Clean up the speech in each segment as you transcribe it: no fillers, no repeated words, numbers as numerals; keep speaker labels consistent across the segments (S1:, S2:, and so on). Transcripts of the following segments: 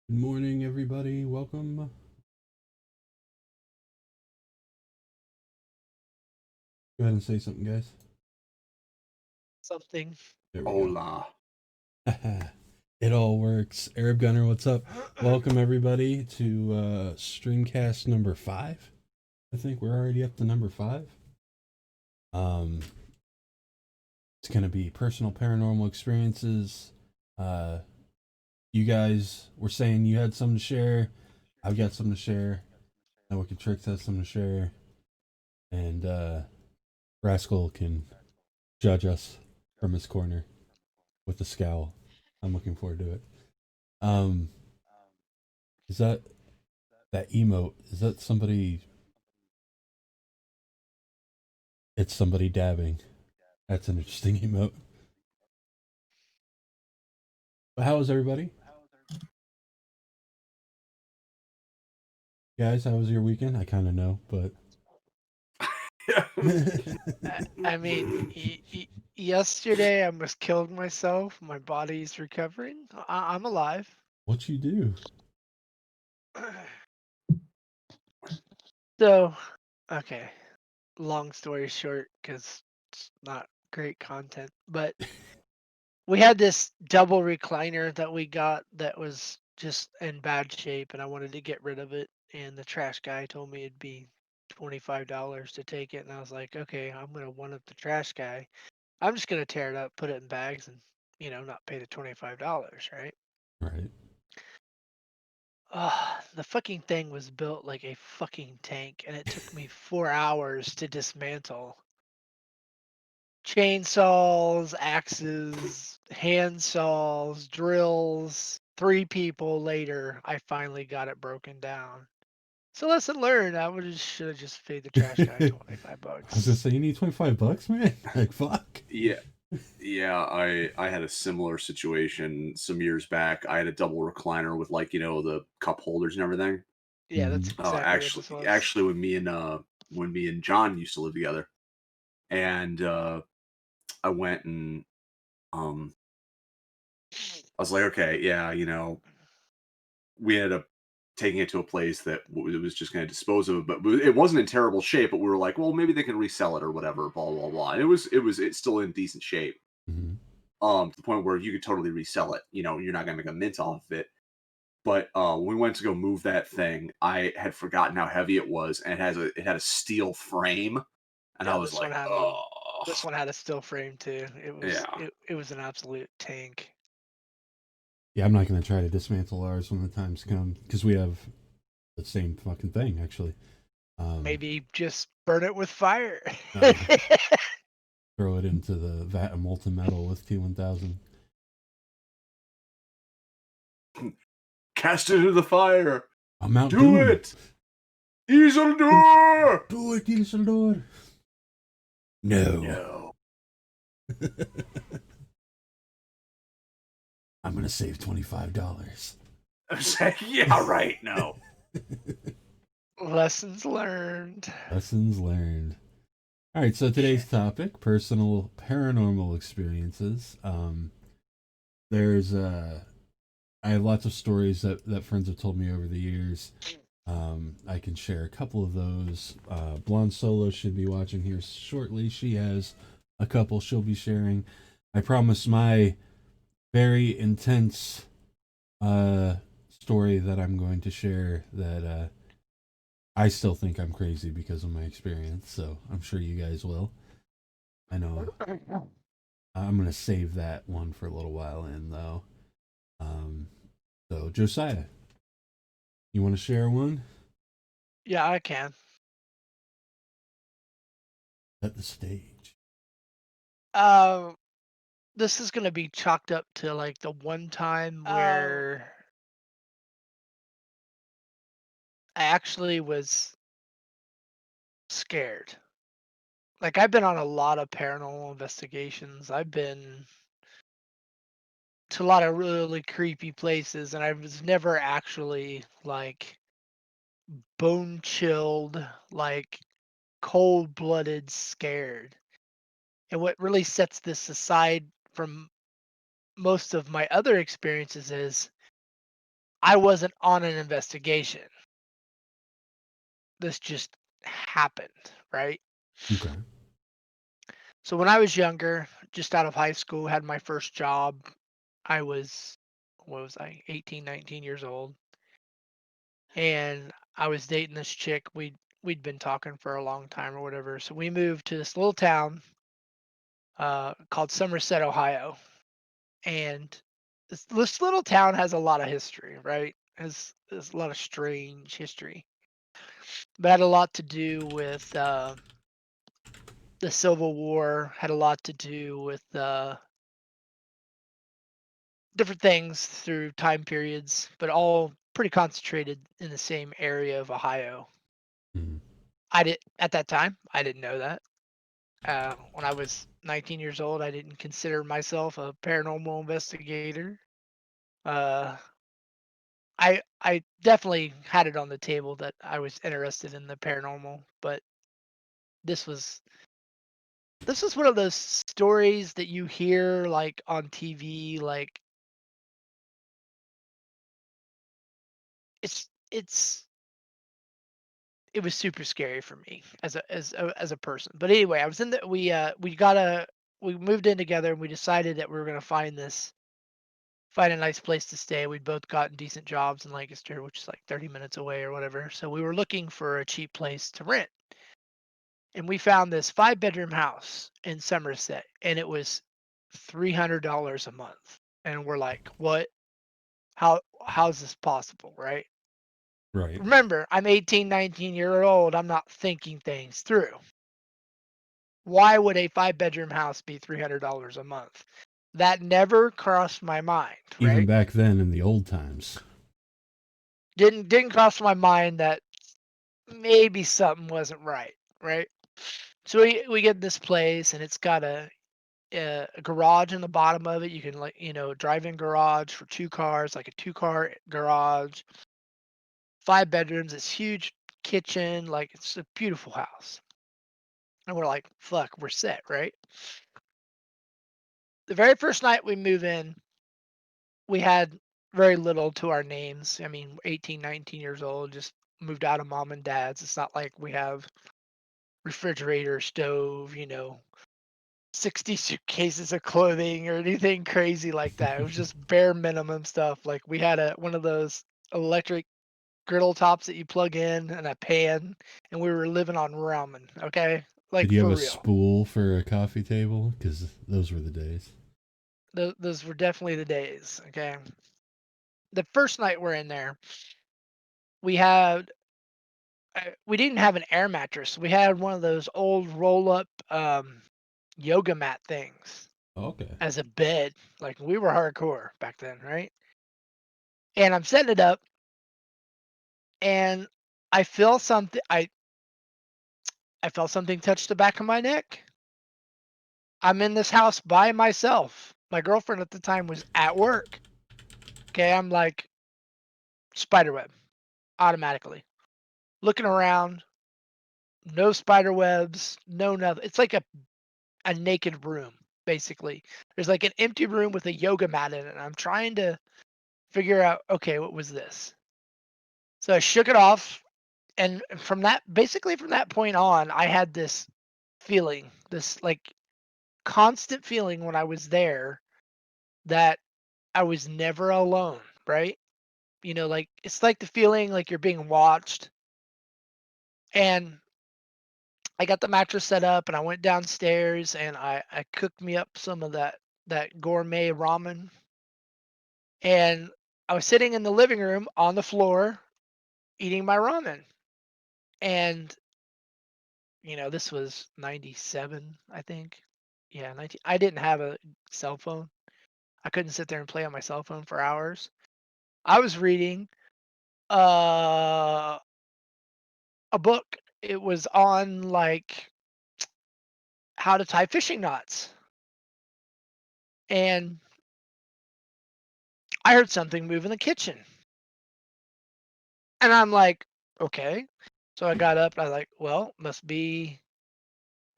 S1: Good morning, everybody. Welcome. Go ahead and say something, guys.
S2: Something.
S1: There we go.
S3: Hola.
S1: It all works. Arab Gunner, what's up? Welcome, everybody, to Streamcast number 5. I think we're already up to number 5. Um, it's going to be personal paranormal experiences. Uh, you guys were saying you had something to share. I've got something to share. Now Wicked Tricks has something to share. And Rascal can judge us from his corner with a scowl. I'm looking forward to it. Um, is that emote? Is that somebody? It's somebody dabbing. That's an interesting emote. But how was everybody? Guys, how was your weekend? I kind of know, but
S2: I mean, yesterday I almost killed myself. My body's recovering. I'm alive.
S1: what you do?
S2: So, okay. Long story short, because it's not great content, but we had this double recliner that we got that was just in bad shape, and I wanted to get rid of it. And the trash guy told me it'd be $25 to take it, and I was like, okay, I'm gonna one up the trash guy. I'm just gonna tear it up, put it in bags, and not pay the $25, right?
S1: Right.
S2: The fucking thing was built like a fucking tank, and it took me 4 hours to dismantle. Chainsaws, axes, hand saws, drills. 3 people later, I finally got it broken down. So lesson learned. I would should have just paid the trash guy
S1: I
S2: 25
S1: was gonna
S2: bucks.
S1: say you need $25, man. Like fuck.
S3: Yeah, yeah. I had a similar situation some years back. I had a double recliner with the cup holders and everything.
S2: Yeah, that's
S1: Mm-hmm.
S2: exactly what this was.
S3: Actually, when me and John used to live together, and I went and um I was like, okay, yeah, we ended up taking it to a place that was just going to dispose of it, but it wasn't in terrible shape. But we were like, well, maybe they can resell it or whatever, blah blah blah. And it's still in decent shape.
S1: Mm-hmm.
S3: To the point where you could totally resell it. You're not gonna make a mint off of it. But when we went to go move that thing, I had forgotten how heavy it was, and it had a steel frame, and I
S2: Yeah,
S3: was like, oh,
S2: this one had a steel frame too. It was
S3: yeah.
S2: it was an absolute tank.
S1: Yeah, I'm not gonna try to dismantle ours when the times come because we have the same fucking thing actually. Um,
S2: Maybe just burn it with fire.
S1: uh, throw it into the vat of molten metal with T1000.
S3: Cast it into the fire.
S1: I'm Mount
S3: Do
S1: Doom.
S3: it, Isildur.
S1: Do it, Isildur. No.
S3: No.
S1: I'm gonna save $25.
S3: I was like, yeah, right. No.
S2: Lessons learned.
S1: Lessons learned. All right, so today's
S2: Shit.
S1: topic: personal paranormal experiences. There's I have lots of stories that friends have told me over the years. I can share a couple of those. Blonde Solo should be watching here shortly. She has a couple she'll be sharing. I promise my very intense uh, story that I'm going to share that I still think I'm crazy because of my experience. So I'm sure you guys will. I know I'm gonna save that one for a little while in though. Um, so Josiah, you want to share one?
S2: Yeah, I can.
S1: Set the stage.
S2: Um, this is gonna be chalked up to like the one time where I actually was scared. Like I've been on a lot of paranormal investigations. I've been to a lot of really creepy places, and I was never actually like bone chilled, like cold blooded scared. And what really sets this aside from most of my other experiences is I wasn't on an investigation. This just happened, right?
S1: Okay.
S2: So when I was younger, just out of high school, had my first job, I was, what was I, 18, 19 years old. And I was dating this chick. We'd been talking for a long time or whatever. So we moved to this little town called Somerset, Ohio. And this little town has a lot of history, right? Has a lot of strange history, but had a lot to do with the Civil War. Had a lot to do with different things through time periods, but all pretty concentrated in the same area of Ohio.
S1: Mhm.
S2: I did at that time. I didn't know that. When I was 19 years old, I didn't consider myself a paranormal investigator. Uh, I definitely had it on the table that I was interested in the paranormal, but this was this was one of those stories that you hear like on TV, like it's it was super scary for me as a person. But anyway, I was in the we moved in together and we decided that we were gonna find a nice place to stay. We'd both gotten decent jobs in Lancaster, which is like 30 minutes away or whatever. So we were looking for a cheap place to rent. And we found this 5-bedroom house in Somerset and it was $300 a month. And we're like, "What? How's this possible?" Right?
S1: Right.
S2: Remember, I'm 18, 19-year old. I'm not thinking things through. Why would a 5-bedroom house be $300 a month? That never crossed my mind,
S1: Even
S2: right?
S1: back then in the old times.
S2: Didn't cross my mind that maybe something wasn't right, right? So we get this place and it's got a garage in the bottom of it. You can like drive-in garage for 2 cars, like a 2-car garage, 5 bedrooms, this huge kitchen, like it's a beautiful house. And we're like, fuck, we're set, right? The very first night we move in, we had very little to our names. I mean, 18, 19 years old, just moved out of mom and dad's. It's not like we have refrigerator, stove, 60 suitcases of clothing or anything crazy like that. It was just bare minimum stuff. Like we had a one of those electric griddle tops that you plug in and a pan, and we were living on ramen. Okay,
S1: Did
S2: like
S1: you have
S2: for
S1: a
S2: real.
S1: spool for a coffee table? Because those were the days.
S2: Those were definitely the days. Okay, the first night we're in there, we had we didn't have an air mattress. We had one of those old roll up yoga mat things
S1: Okay.
S2: as a bed. Like we were hardcore back then, right? And I'm setting it up and I feel something I felt something touch the back of my neck. I'm in this house by myself. My girlfriend at the time was at work. Okay, I'm like spiderweb automatically. Looking around, no spider webs, no nothing. It's like a naked room basically. There's like an empty room with a yoga mat in it. And I'm trying to figure out, okay, what was this? So I shook it off and from that point on, I had this feeling, this like constant feeling when I was there that I was never alone, right? Like it's like the feeling like you're being watched. And I got the mattress set up and I went downstairs and I cooked me up some of that gourmet ramen. And I was sitting in the living room on the floor eating my ramen. And this was 97, I think. Yeah, 19. I didn't have a cell phone. I couldn't sit there and play on my cell phone for hours. I was reading uh a book. It was on like how to tie fishing knots. And I heard something move in the kitchen. And I'm like, okay. So I got up and I was like, well, we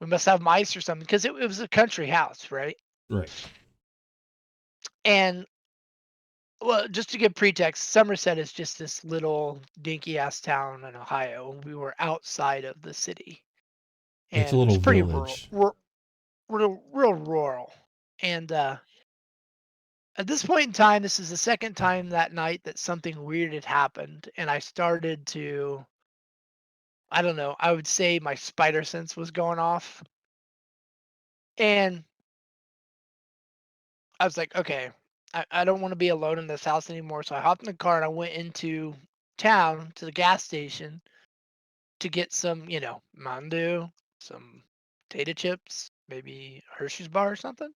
S2: must have mice or something because it was a country house, right?
S1: Right.
S2: And Well, just to give pretext, Somerset is just this little dinky ass town in Ohio. We were outside of the city,
S1: It's a
S2: and it was
S1: little
S2: pretty rural,
S1: village.
S2: real rural. And at this point in time, this is the second time that night that something weird had happened, and I started to, I don't know, I would say my spider sense was going off, and I was like, okay, I don't want to be alone in this house anymore. So I hopped in the car and I went into town to the gas station to get some, Mountain some potato chips, maybe a Hershey's bar or something.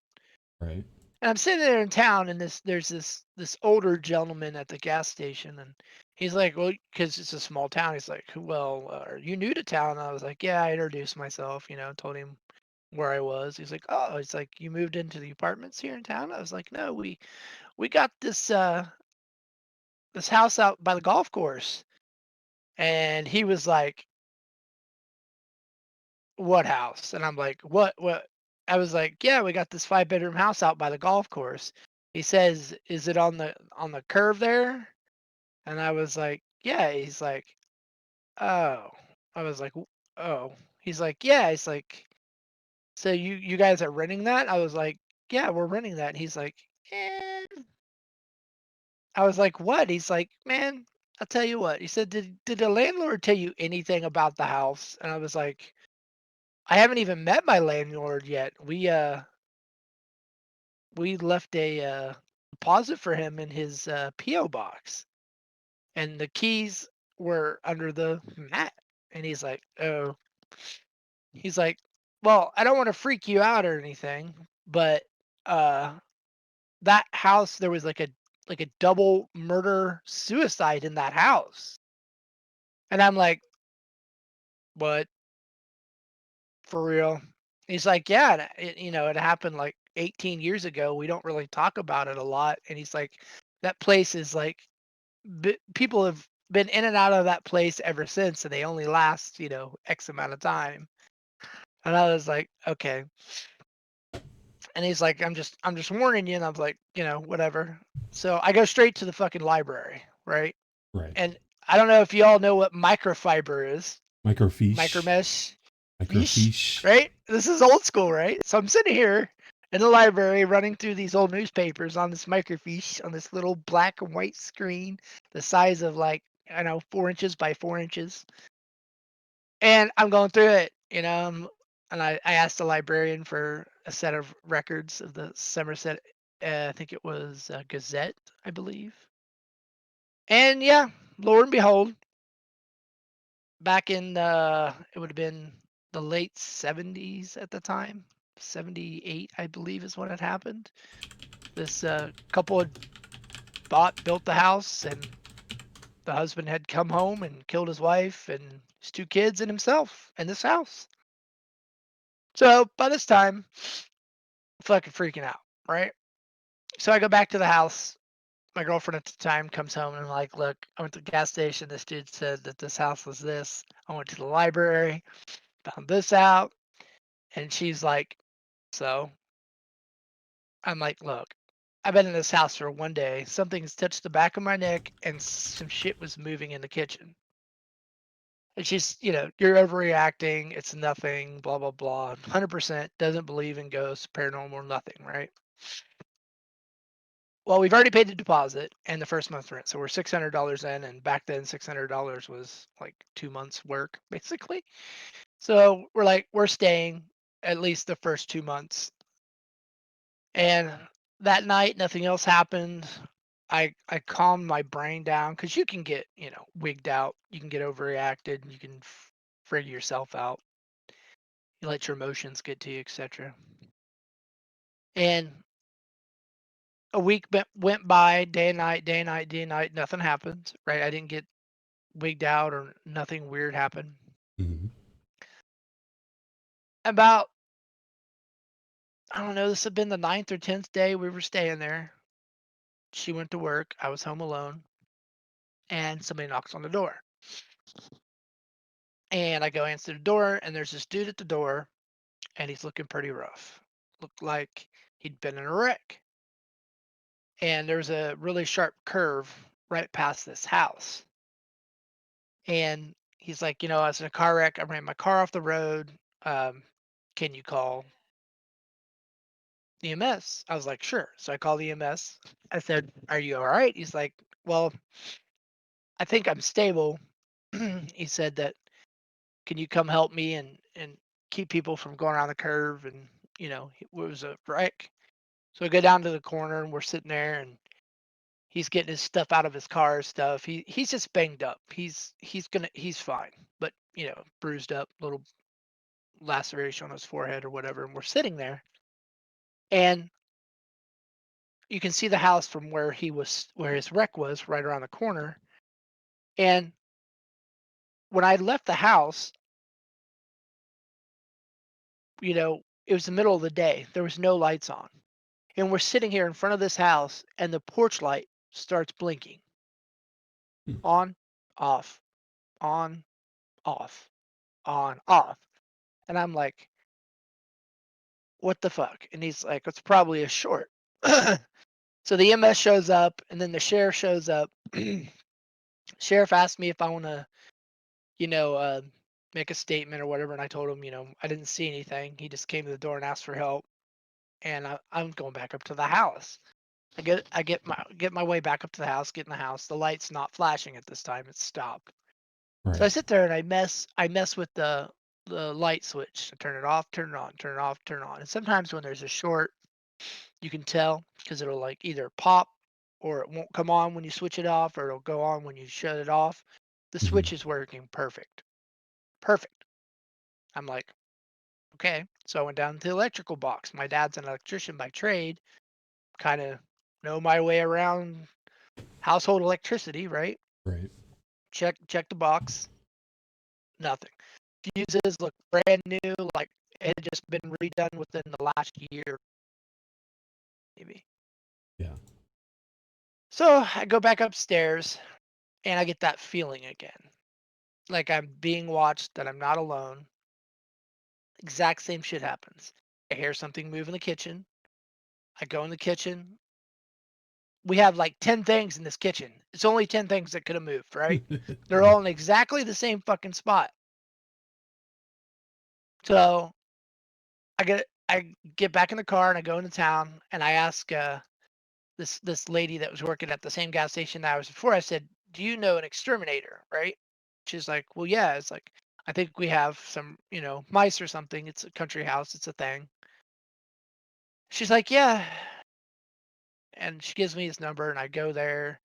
S1: Right.
S2: And I'm sitting there in town, and there's this older gentleman at the gas station, and he's like, well, because it's a small town, he's like, well, are you new to town? And I was like, yeah, I introduced myself, told him where I was. He's like, oh, it's like you moved into the apartments here in town. I was like, no, we got this house out by the golf course. And he was like, what house? And I'm like, what? I was like, yeah, we got this 5-bedroom house out by the golf course. He says, is it on the curve there? And I was like, yeah. He's like, oh. I was like, oh. He's like, yeah. He's like, so you guys are renting that? I was like, yeah, we're renting that. And he's like, eh. I was like, what? He's like, man, I'll tell you what. He said, did the landlord tell you anything about the house? And I was like, I haven't even met my landlord yet. We left a deposit for him in his PO box, and the keys were under the mat. And he's like, oh. He's like, well, I don't want to freak you out or anything, but uh, that house, there was like a double murder suicide in that house. And I'm like, what? For real? He's like, yeah, and it happened like 18 years ago. We don't really talk about it a lot. And he's like, that place is like, people have been in and out of that place ever since, and they only last, X amount of time. And I was like, okay. And he's like, I'm just warning you. And I was like, whatever. So I go straight to the fucking library, right?
S1: Right.
S2: And I don't know if you all know what microfiber is.
S1: Microfiche.
S2: Micromesh fiche,
S1: Microfiche.
S2: right? This is old school, right? So I'm sitting here in the library running through these old newspapers on this microfiche on this little black and white screen, the size of like, I don't know, 4 inches by 4 inches. And I'm going through it, and I asked the librarian for a set of records of the Somerset, I think it was Gazette, I believe. And yeah, lo and behold, back in it would have been the late 70s at the time. 78, I believe, is when it happened. This couple had built the house, and the husband had come home and killed his wife and his 2 kids and himself in this house. So by this time, I'm fucking freaking out, right? So I go back to the house. My girlfriend at the time comes home, and I'm like, look, I went to the gas station. This dude said that this house was this. I went to the library, found this out. And she's like, so I'm like, look, I've been in this house for one day. Something's touched the back of my neck, and some shit was moving in the kitchen. And she's, you're overreacting. It's nothing, blah, blah, blah. 100% doesn't believe in ghosts, paranormal, nothing, right? Well, we've already paid the deposit and the first month's rent. So we're $600 in. And back then, $600 was like 2 months' work, basically. So we're like, we're staying at least the first 2 months. And that night, nothing else happened. I calmed my brain down because you can get, wigged out. You can get overreacted. You can figure yourself out. You let your emotions get to you, etc. And a week went by, day and night, day and night, day and night. Nothing happened, right? I didn't get wigged out or nothing weird happened.
S1: Mm-hmm.
S2: About, I don't know, this had been the 9th or 10th day we were staying there. She went to work. I was home alone. And somebody knocks on the door. And I go answer the door, and there's this dude at the door, and he's looking pretty rough. Looked like he'd been in a wreck. and there's a really sharp curve right past this house. And he's like, I was in a car wreck. I ran my car off the road. Um, can you call EMS? I was like, sure. So I called EMS. I said, are you all right? He's like, well, I think I'm stable. He said that, can you come help me and keep people from going around the curve? And, it was a wreck. So I go down to the corner and we're sitting there and he's getting his stuff out of his car stuff. He's just banged up. He's fine, but bruised up, little laceration on his forehead or whatever. And we're sitting there and you can see the house from where his wreck was right around the corner. And when I left the house, it was the middle of the day. There was no lights on. And we're sitting here in front of this house and the porch light starts blinking.
S1: Hmm.
S2: On, off, on, off, on, off. And I'm like, what the fuck? And he's like, it's probably a short. So the EMS shows up and then the sheriff shows up. Sheriff asked me if I want to, you know, uh, make a statement or whatever. And I told him, I didn't see anything. He just came to the door and asked for help. And I'm going back up to the house. I get my way back up to the house, get in the house. The light's not flashing at this time. It's stopped. So I
S1: Right.
S2: sit there and I mess with the light switch. I turn it off, turn it on, turn it off, turn it on. And sometimes when there's a short, you can tell because it'll like either pop or it won't come on when you switch it off, or it'll go on when you shut it off. The
S1: Hmm.
S2: switch is working perfect. Perfect. I'm like, okay. So I went down to the electrical box. My dad's an electrician by trade, kind of know my way around household electricity, right?
S1: Right.
S2: Check the box. Nothing. Fuses look brand new, like it had just been redone within the last year, maybe.
S1: Yeah.
S2: So I go back upstairs and I get that feeling again. Like I'm being watched, that I'm not alone. Exact same shit happens. I hear something move in the kitchen. I go in the kitchen. We have like 10 things in this kitchen. It's only 10 things that could have moved, right? They're
S1: Yeah.
S2: all in exactly the same fucking spot. So I get back in the car and I go into town and I ask this lady that was working at the same gas station that I was before. I said, "Do you know an exterminator?" Right? She's like, "Well, yeah." It's like, I think we have some, mice or something. It's a country house. It's a thing. She's like, "Yeah," and she gives me his number, and I go there.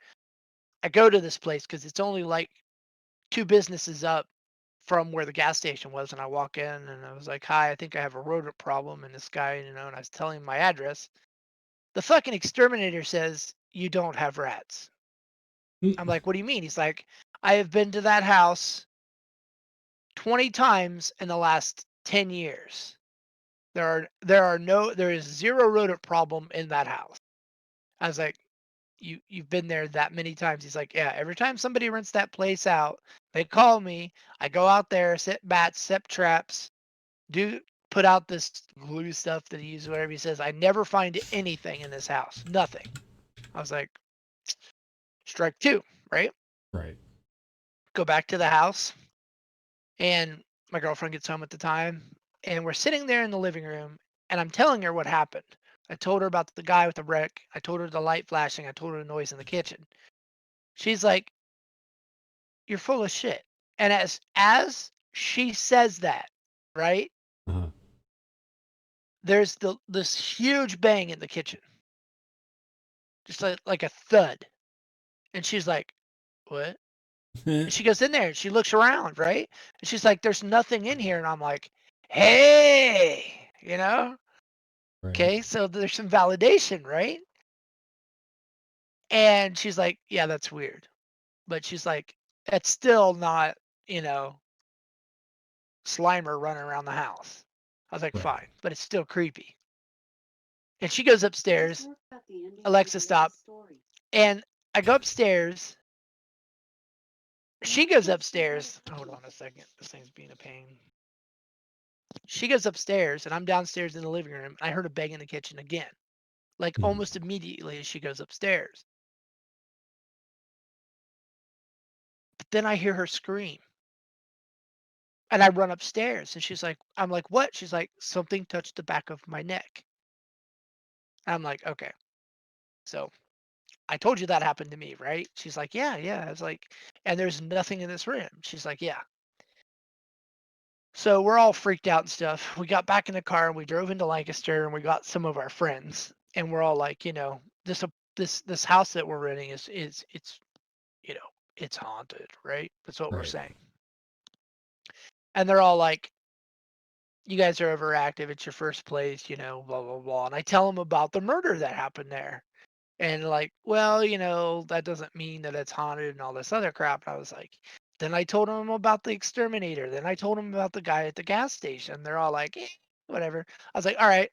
S2: I go to this place because it's only like two businesses up from where the gas station was, and I walk in and I was like, "Hi, I think I have a rodent problem." And this guy, and I was telling him my address. The fucking exterminator says, "You don't have rats." I'm like, "What do you mean?" He's like, "I have been to that house 20 times in the last 10 years. There is zero rodent problem in that house." I was like, You've been there that many times?" He's like, "Yeah, every time somebody rents that place out, they call me. I go out there, set bats, set traps, do put out this glue stuff that he uses, whatever he says. I never find anything in this house. Nothing." I was like, strike two, right?
S1: Right.
S2: Go back to the house, and my girlfriend gets home at the time, and we're sitting there in the living room, and I'm telling her what happened. I told her about the guy with the wreck. I told her the light flashing. I told her the noise in the kitchen. She's like, "You're full of shit." And as she says that, right,
S1: Uh-huh.
S2: there's this huge bang in the kitchen, just like a thud. And she's like, "What?" And she goes in there and she looks around, right? And she's like, "There's nothing in here." And I'm like, "Hey,
S1: Right.
S2: okay, so there's some validation, right?" And she's like, "Yeah, that's weird." But she's like, "That's still not, you know, Slimer running around the house." I was like,
S1: Right.
S2: "Fine, but it's still creepy." And she goes upstairs. Alexa, stop. And I go upstairs. She goes upstairs. Hold on a second. This thing's being a pain. She goes upstairs, and I'm downstairs in the living room. I heard a bang in the kitchen again. like
S1: Mhm.
S2: almost immediately as she goes upstairs. But then I hear her scream. And I run upstairs and she's like, I'm like, what? She's like, something touched the back of my neck. I'm like, okay. So I told you that happened to me, right? She's like, yeah, yeah. I was like, and there's nothing in this room. She's like, yeah. So we're all freaked out and stuff. We got back in the car and we drove into Lancaster and we got some of our friends and we're all like, this house that we're renting is it's you know it's haunted, right? That's what we're
S1: Right.
S2: saying. And they're all like, you guys are overactive. It's your first place, blah blah blah. And I tell them about the murder that happened there. And like, well, that doesn't mean that it's haunted and all this other crap. And I was like, then I told them about the exterminator. Then I told them about the guy at the gas station. They're all like, whatever. I was like, all right,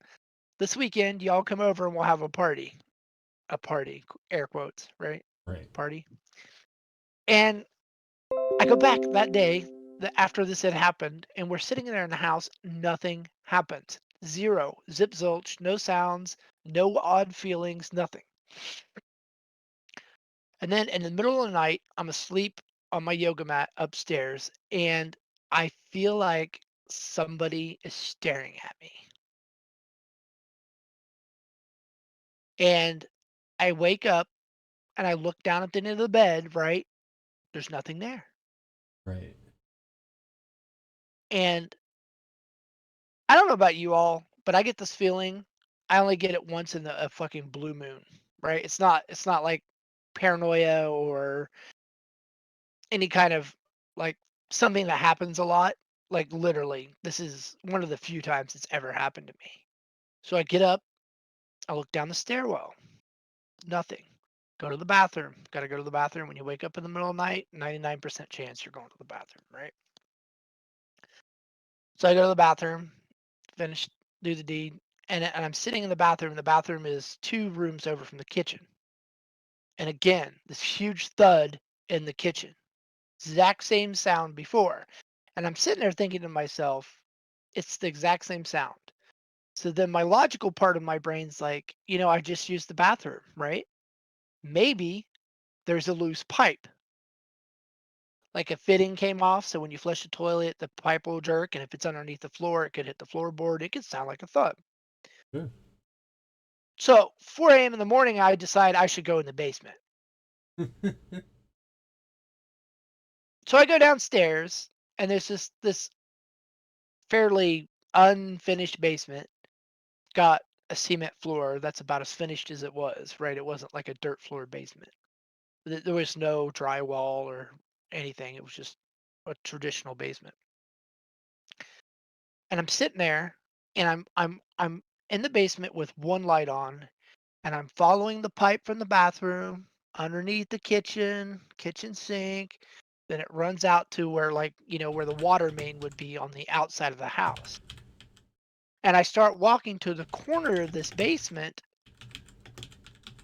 S2: this weekend, y'all come over and we'll have a party. A party, air quotes, right?
S1: Right.
S2: Party. And I go back that day after this had happened, and we're sitting there in the house. Nothing happens. Zero. Zip zilch. No sounds. No odd feelings. Nothing. And then in the middle of the night, I'm asleep on my yoga mat upstairs, and I feel like somebody is staring at me. And I wake up and I look down at the end of the bed, right? There's nothing there.
S1: Right.
S2: And I don't know about you all, but I get this feeling. I only get it once in a fucking blue moon, right? It's not like paranoia or any kind of like something that happens a lot. Like literally, this is one of the few times it's ever happened to me. So I get up, I look down the stairwell, nothing. Go to the bathroom. Got to go to the bathroom when you wake up in the middle of the night. 99% chance you're going to the bathroom, right? So I go to the bathroom, finish, do the deed, and I'm sitting in the bathroom. The bathroom is 2 rooms over from the kitchen. And again, this huge thud in the kitchen. Exact same sound before. And I'm sitting there thinking to myself, it's the exact same sound. So then my logical part of my brain's like, I just used the bathroom, right? Maybe there's a loose pipe. Like a fitting came off. So when you flush the toilet, the pipe will jerk. And if it's underneath the floor, it could hit the floorboard. It could sound like a thud.
S1: Sure.
S2: So 4 a.m. in the morning, I decide I should go in the basement. So I go downstairs, and there's this fairly unfinished basement. Got a cement floor that's about as finished as it was, right? It wasn't like a dirt floor basement. There was no drywall or anything. It was just a traditional basement. And I'm sitting there, and I'm in the basement with one light on, and I'm following the pipe from the bathroom underneath the kitchen sink. Then it runs out to where, like, where the water main would be on the outside of the house. And I start walking to the corner of this basement,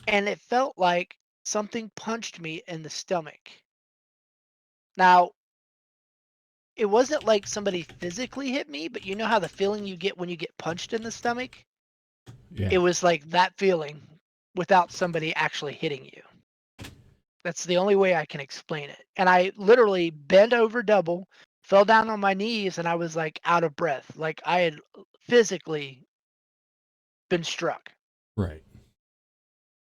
S2: and it felt like something punched me in the stomach. Now, it wasn't like somebody physically hit me, but you know how the feeling you get when you get punched in the stomach?
S1: Yeah.
S2: It was like that feeling without somebody actually hitting you. That's the only way I can explain it. And I literally bent over double, fell down on my knees, and I was like out of breath. Like I had physically been struck.
S1: Right.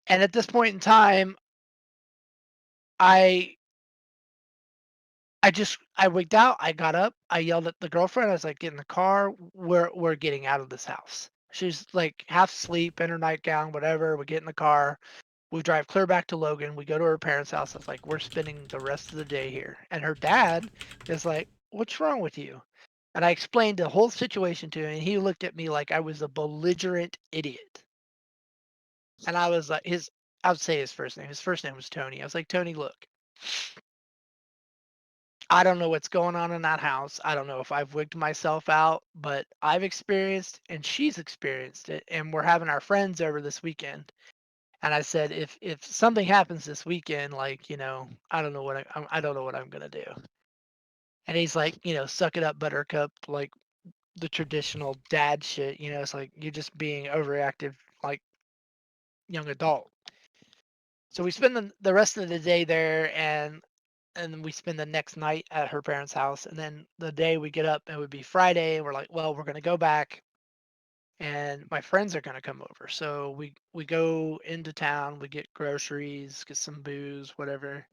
S2: And at this point in time, I I wigged out. I got up. I yelled at the girlfriend. I was like, "Get in the car. We're getting out of this house." She's like half asleep in her nightgown, whatever. We get in the car. We drive clear back to Logan. We go to her parents' house. I was like, "We're spending the rest of the day here." And her dad is like, "What's wrong with you?" And I explained the whole situation to him, and he looked at me like I was a belligerent idiot. And I was like, I would say his first name. His first name was Tony. I was like, "Tony, look, I don't know what's going on in that house. I don't know if I've wigged myself out, but I've experienced and she's experienced it, and we're having our friends over this weekend." And I said, if something happens this weekend, like, I don't know what I don't know what I'm gonna do. And he's like, suck it up, Buttercup, like the traditional dad shit. It's like you're just being overreactive, like young adult. So we spend the rest of the day there, and then we spend the next night at her parents' house. And then the day we get up, it would be Friday. And we're like, well, we're gonna go back, and my friends are gonna come over. So we go into town, we get groceries, get some booze, whatever,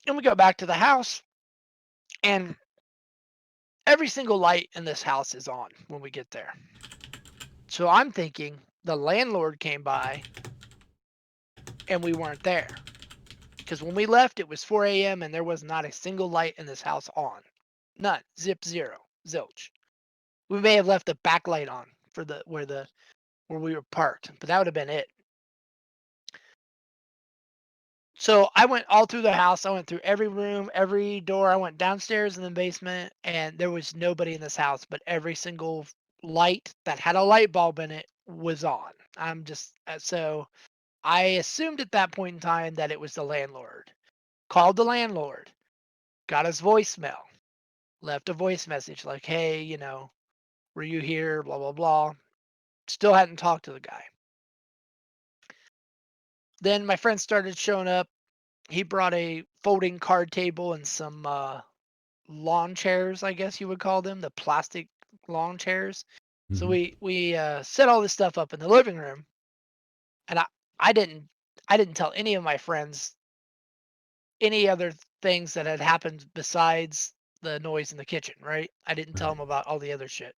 S2: and we go back to the house. And every single light in this house is on when we get there. So I'm thinking the landlord came by and we weren't there. Because when we left, it was 4 a.m. and there was not a single light in this house on. None. Zip zero. Zilch. We may have left the backlight on for the where we were parked, but that would have been it. So I went all through the house. I went through every room, every door. I went downstairs in the basement, and there was nobody in this house, but every single light that had a light bulb in it was on. I'm just so I assumed at that point in time that it was the landlord. Called the landlord, got his voicemail, left a voice message like, "Hey, were you here? Blah blah blah." Still hadn't talked to the guy. Then my friend started showing up. He brought a folding card table and some lawn chairs, I guess you would call them, the plastic lawn chairs. So
S1: Hmm.
S2: we set all this stuff up in the living room, and I didn't I didn't tell any of my friends any other things that had happened besides the noise in the kitchen, right? I didn't tell
S1: Right.
S2: them about all the other shit.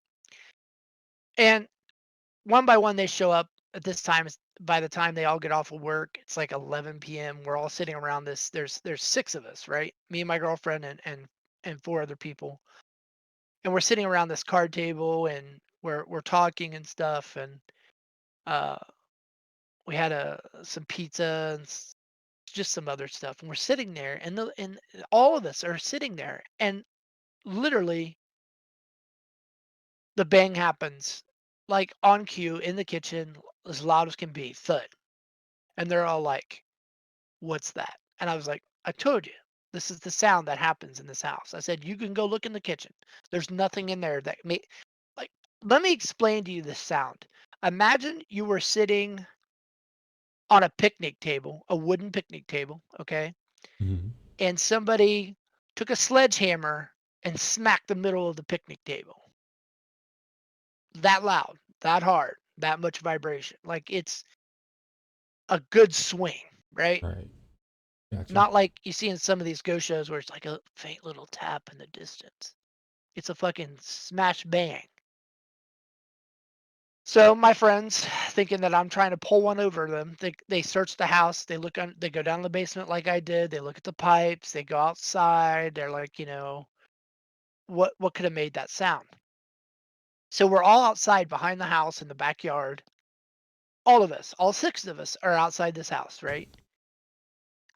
S2: And one by one they show up at this time. By the time they all get off of work, it's like 11 p.m. We're all sitting around this. There's six of us, right? Me and my girlfriend and four other people, and we're sitting around this card table and we're talking and stuff. And uh, we had some pizza and just some other stuff. And we're sitting there, and all of us are sitting there, and literally the bang happens, like on cue in the kitchen, as loud as can be, thud. And they're all like, "What's that?" And I was like, "I told you, this is the sound that happens in this house." I said, "You can go look in the kitchen. There's nothing in there that may like." Let me explain to you this sound. Imagine you were sitting on a picnic table, a wooden picnic table, okay,
S1: Hmm.
S2: and somebody took a sledgehammer and smacked the middle of the picnic table. That loud, that hard, that much vibration. Like it's a good swing, right?
S1: Right. Gotcha.
S2: Not like you see in some of these ghost shows where it's like a faint little tap in the distance. It's a fucking smash bang. So my friends, thinking that I'm trying to pull one over them, they search the house. They go down the basement like I did. They look at the pipes. They go outside. They're like, what could have made that sound? So we're all outside behind the house in the backyard. All of us, all six of us, are outside this house, right?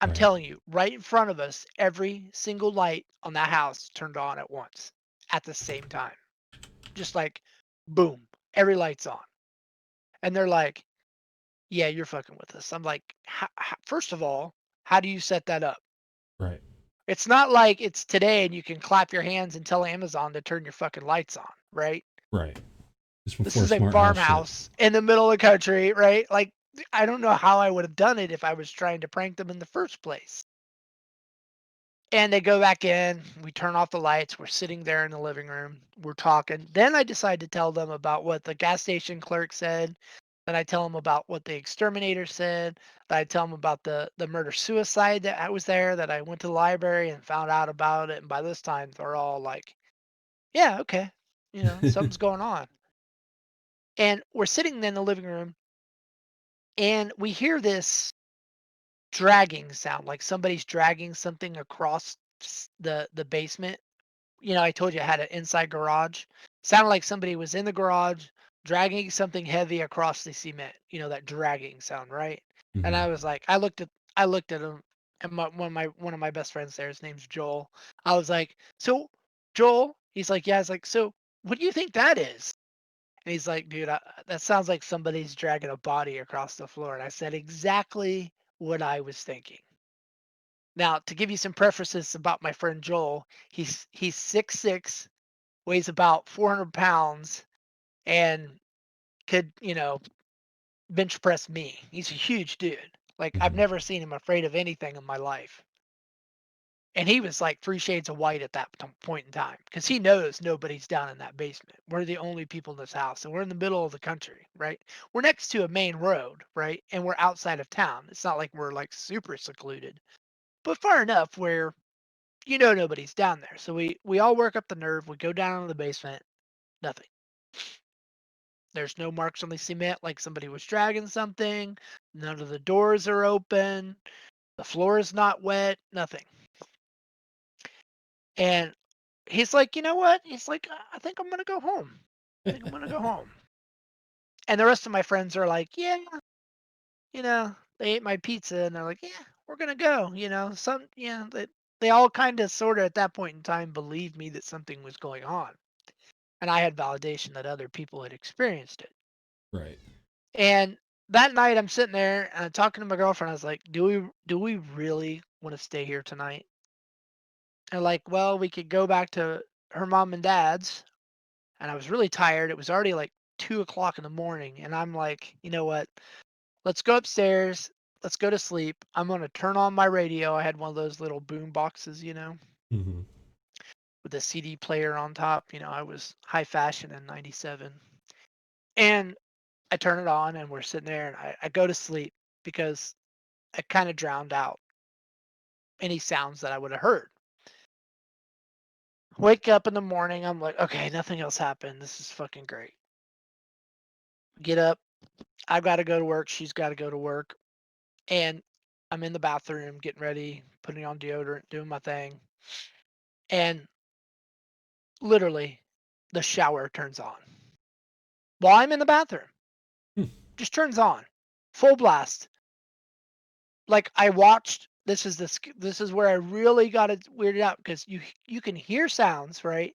S2: I'm
S1: Right.
S2: telling you, right in front of us, every single light on that house turned on at once, at the same time. Just like boom, every light's on. And they're like, "Yeah, you're fucking with us." I'm like, First of all, how do you set that up?
S1: Right.
S2: It's not like it's today and you can clap your hands and tell Amazon to turn your fucking lights on, right?
S1: Right. Just
S2: This
S1: before
S2: is a
S1: smart house shit.
S2: farmhouse in the middle of the country, right? Like, I don't know how I would have done it if I was trying to prank them in the first place. And they go back in, we turn off the lights, we're sitting there in the living room, we're talking. Then I decide to tell them about what the gas station clerk said. Then I tell them about what the exterminator said. Then I tell them about the murder suicide that I was there, that I went to the library and found out about it. And by this time, they're all like, "Yeah, okay, something's going on." And we're sitting in the living room, and we hear this dragging sound, like somebody's dragging something across the basement. I told you I had an inside garage. Sounded like somebody was in the garage dragging something heavy across the cement. That dragging sound, right? And
S1: Hmm.
S2: I was like, I looked at him, and one of my best friends there, his name's Joel. I was like, "So, Joel?" He's like, "Yeah." I was like, "So, what do you think that is?" And he's like, "Dude, that sounds like somebody's dragging a body across the floor." And I said exactly what I was thinking. Now, to give you some prefaces about my friend Joel, he's 6'6", weighs about 400 pounds, and could, bench press me. He's a huge dude. Like, I've
S1: Mhm.
S2: never seen him afraid of anything in my life. And he was like 3 shades of white at that point in time because he knows nobody's down in that basement. We're the only people in this house, and we're in the middle of the country, right? We're next to a main road, right? And we're outside of town. It's not like we're like super secluded, but far enough where nobody's down there. So we all work up the nerve. We go down in the basement. Nothing. There's no marks on the cement like somebody was dragging something. None of the doors are open. The floor is not wet. Nothing. And he's like, "You know what?" He's like, "I think I'm gonna go home. I think I'm gonna go home." And the rest of my friends are like, "Yeah, they ate my pizza and they're like, yeah, we're gonna go." They all kind of sort of at that point in time believed me that something was going on, and I had validation that other people had experienced it.
S1: Right.
S2: And that night, I'm sitting there and I'm talking to my girlfriend. I was like, "Do we really want to stay here tonight?" And like, well, we could go back to her mom and dad's. And I was really tired. It was already like 2 o'clock in the morning. And I'm like, you know what? Let's go upstairs. Let's go to sleep. I'm going to turn on my radio. I had one of those little boom boxes,
S1: Mhm.
S2: with a CD player on top. I was high fashion in 97. And I turn it on and we're sitting there and I go to sleep because I kind of drowned out any sounds that I would have heard. Wake up in the morning. I'm like, okay, nothing else happened. This is fucking great. Get up. I've got to go to work. She's got to go to work. And I'm in the bathroom getting ready, putting on deodorant, doing my thing. And literally, the shower turns on while I'm in the bathroom.
S1: Hmm.
S2: Just turns on, full blast. Like I watched. This is where I really got it weirded out because you can hear sounds, right,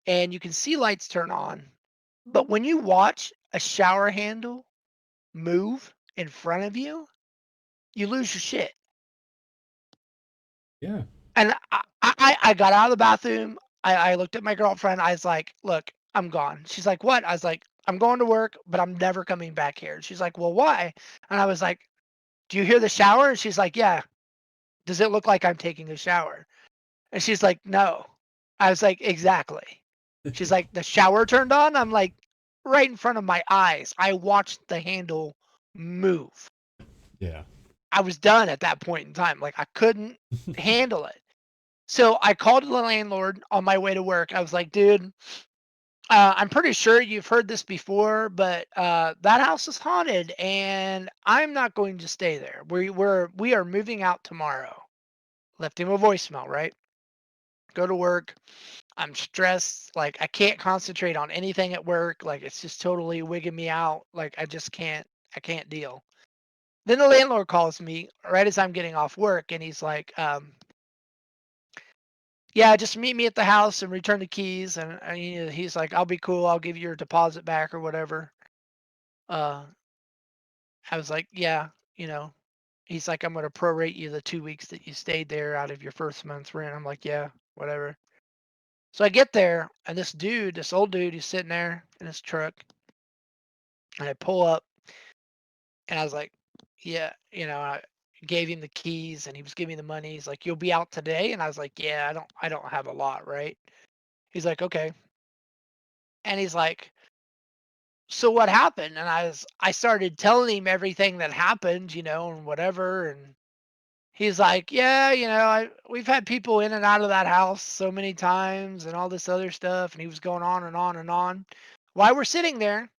S2: and you can see lights turn on, but when you watch a shower handle move in front of you, you lose your shit.
S1: Yeah.
S2: And I got out of the bathroom. I looked at my girlfriend. I was like, "Look, I'm gone." She's like, "What?" I was like, "I'm going to work, but I'm never coming back here." She's like, "Well, why?" And I was like, "Do you hear the shower?" And she's like, "Yeah." "Does it look like I'm taking a shower?" And she's like, "No." I was like, "Exactly." She's like, "The shower turned on?" I'm like, "Right in front of my eyes. I watched the handle move."
S1: Yeah.
S2: I was done at that point in time. Like I couldn't handle it. So I called the landlord on my way to work. I was like, "Dude, I'm pretty sure you've heard this before, but that house is haunted, and I'm not going to stay there. We are moving out tomorrow." Left him a voicemail, right? Go to work. I'm stressed. Like I can't concentrate on anything at work. Like it's just totally wigging me out. Like I just can't. I can't deal. Then the landlord calls me right as I'm getting off work, and he's like, "Yeah, just meet me at the house and return the keys." And he's like, "I'll be cool. I'll give you your deposit back or whatever." Uh, I was like, "Yeah, you know." He's like, "I'm gonna prorate you the 2 weeks that you stayed there out of your first month's rent." I'm like, "Yeah, whatever." So I get there, and this old dude, he's sitting there in his truck, and I pull up, and I was like, "Yeah," I gave him the keys, and he was giving me the money. He's like, "You'll be out today?" And I was like, "Yeah, I don't have a lot, right?" He's like, "Okay," and he's like, "So what happened?" And I started telling him everything that happened, and whatever. And he's like, "Yeah, we've had people in and out of that house so many times and all this other stuff." And he was going on and on and on. While we're sitting there,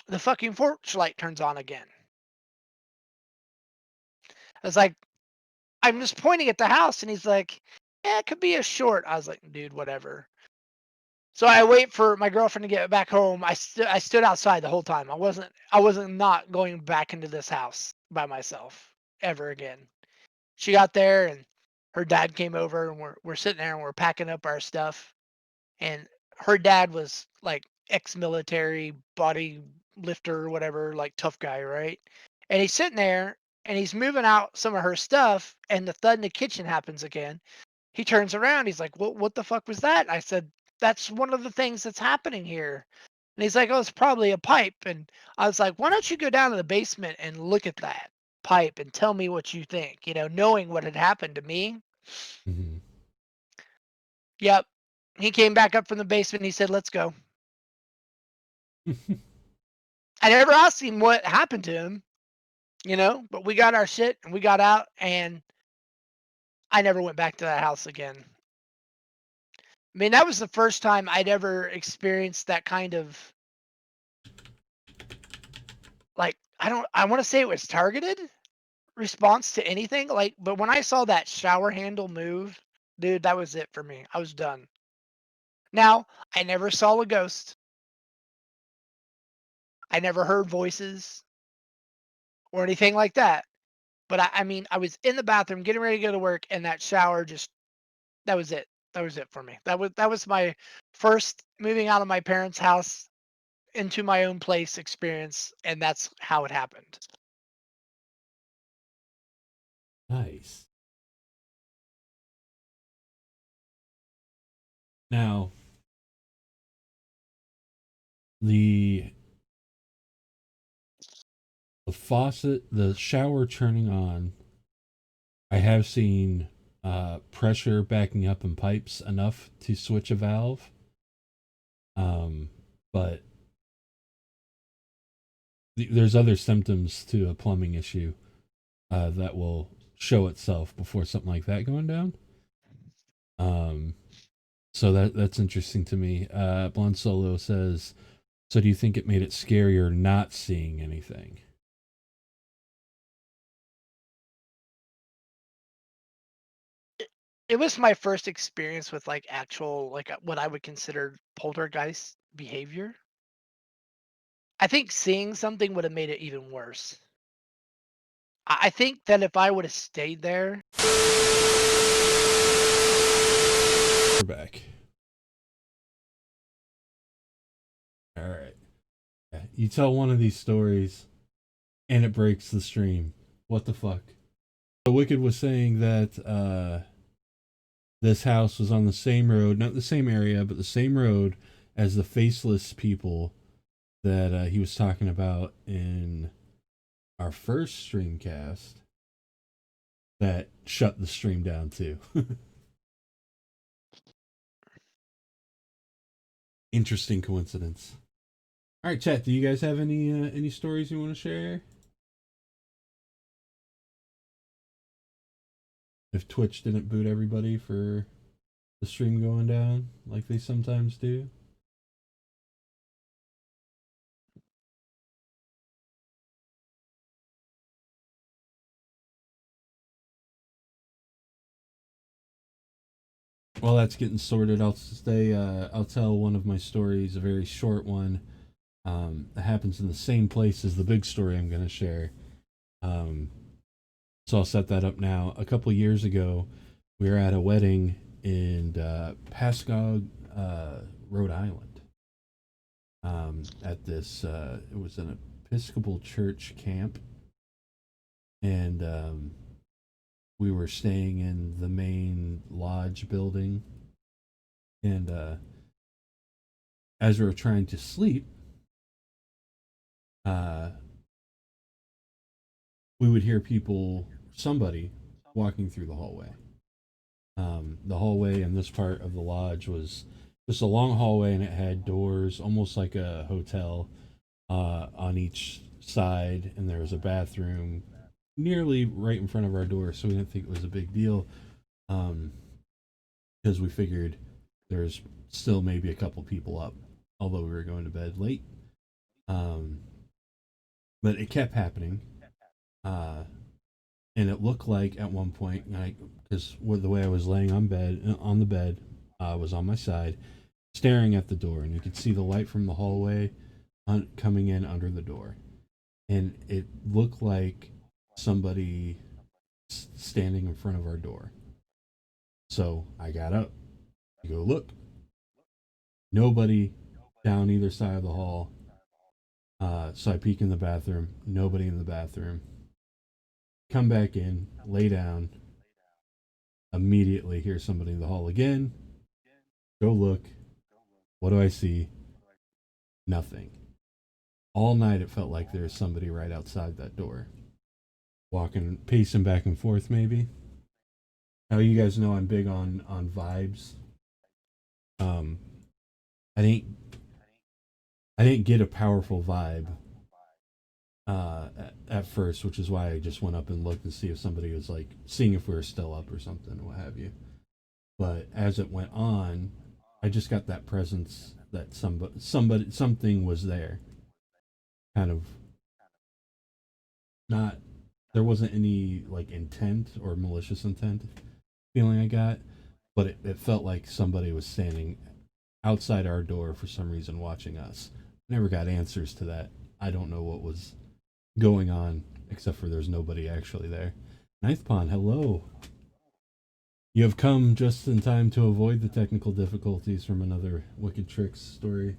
S2: the fucking porch light turns on again. I was like, I'm just pointing at the house, and he's like, "Yeah, it could be a short." I was like, "Dude, whatever." So I wait for my girlfriend to get back home. I stood outside the whole time. I wasn't not going back into this house by myself ever again. She got there and her dad came over, and we're sitting there and we're packing up our stuff. And her dad was like ex-military body lifter or whatever, like tough guy, right? And he's sitting there and he's moving out some of her stuff, and the thud in the kitchen happens again. He turns around. He's like, "What the fuck was that?" I said, "That's one of the things that's happening here." And he's like, "Oh, it's probably a pipe." And I was like, "Why don't you go down to the basement and look at that pipe and tell me what you think?" Knowing what had happened to me.
S1: Mm-hmm.
S2: Yep. He came back up from the basement and he said, "Let's go." I never asked him what happened to him, but we got our shit and we got out, and I never went back to that house again. I mean, that was the first time I'd ever experienced that kind of, like, I want to say it was targeted response to anything. Like, but when I saw that shower handle move, dude, that was it for me. I was done. Now, I never saw a ghost. I never heard voices or anything like that. But I mean, I was in the bathroom getting ready to go to work, and that shower just that was it. That was it for me. That was my first moving out of my parents' house into my own place experience, and that's how it happened.
S1: Nice. Now, the the faucet, the shower turning on, I have seen pressure backing up in pipes enough to switch a valve. Um, but there's other symptoms to a plumbing issue that will show itself before something like that going down. Um, so that's interesting to me. Blonde Solo says, "So do you think it made it scarier not seeing anything?"
S2: It was my first experience with like actual like what I would consider poltergeist behavior. I think seeing something would have made it even worse. I think that if I would have stayed there,
S1: We're back. All right. Yeah, you tell one of these stories, and it breaks the stream. What the fuck? So Wicked was saying that this house was on the same road, not the same area, but the same road as the faceless people that he was talking about in our first streamcast that shut the stream down too. Interesting coincidence. All right, chat. Do you guys have any stories you want to share? If Twitch didn't boot everybody for the stream going down like they sometimes do. While that's getting sorted, I'll stay. I'll tell one of my stories, a very short one. That happens in the same place as the big story I'm going to share. Um, so I'll set that up now. A couple years ago, we were at a wedding in Pascagoula, Rhode Island. At this, it was an Episcopal church camp, and we were staying in the main lodge building. And as we were trying to sleep, uh, we would hear somebody walking through the hallway. The hallway in this part of the lodge was just a long hallway, and it had doors, almost like a hotel, on each side, and there was a bathroom nearly right in front of our door, so we didn't think it was a big deal, um, because we figured there's still maybe a couple people up, although we were going to bed late. Um, but it kept happening. Uh, and it looked like at one point, because the way I was laying on the bed, was on my side, staring at the door, and you could see the light from the hallway coming in under the door, and it looked like somebody standing in front of our door. So I got up to go look. Nobody down either side of the hall. So I peek in the bathroom. Nobody in the bathroom. Come back in, lay down. Immediately hear somebody in the hall again. Go look. What do I see? Nothing. All night it felt like there was somebody right outside that door, walking, pacing back and forth. Maybe. Now you guys know I'm big on vibes. Um, I didn't I didn't get a powerful vibe at first, which is why I just went up and looked to see if somebody was like seeing if we were still up or something, what have you. But as it went on, I just got that presence that something was there. Kind of not there wasn't any like intent or malicious intent feeling I got, but it felt like somebody was standing outside our door for some reason watching us. Never got answers to that. I don't know what was going on, except for there's nobody actually there. Ninth Pond, hello. You have come just in time to avoid the technical difficulties from another Wicked Tricks story.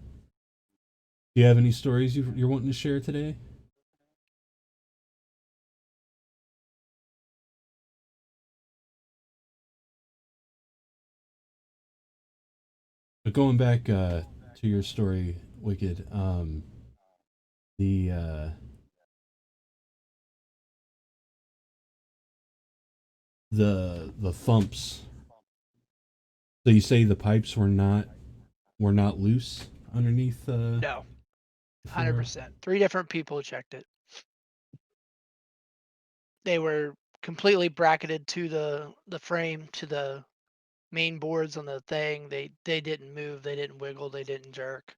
S1: Do you have any stories you're wanting to share today? But going back to your story, Wicked, the the thumps. So you say the pipes were not loose underneath
S2: No,
S1: the floor?
S2: 100%. 3 different people checked it. They were completely bracketed to the frame, to the main boards on the thing. They didn't move, they didn't wiggle, they didn't jerk.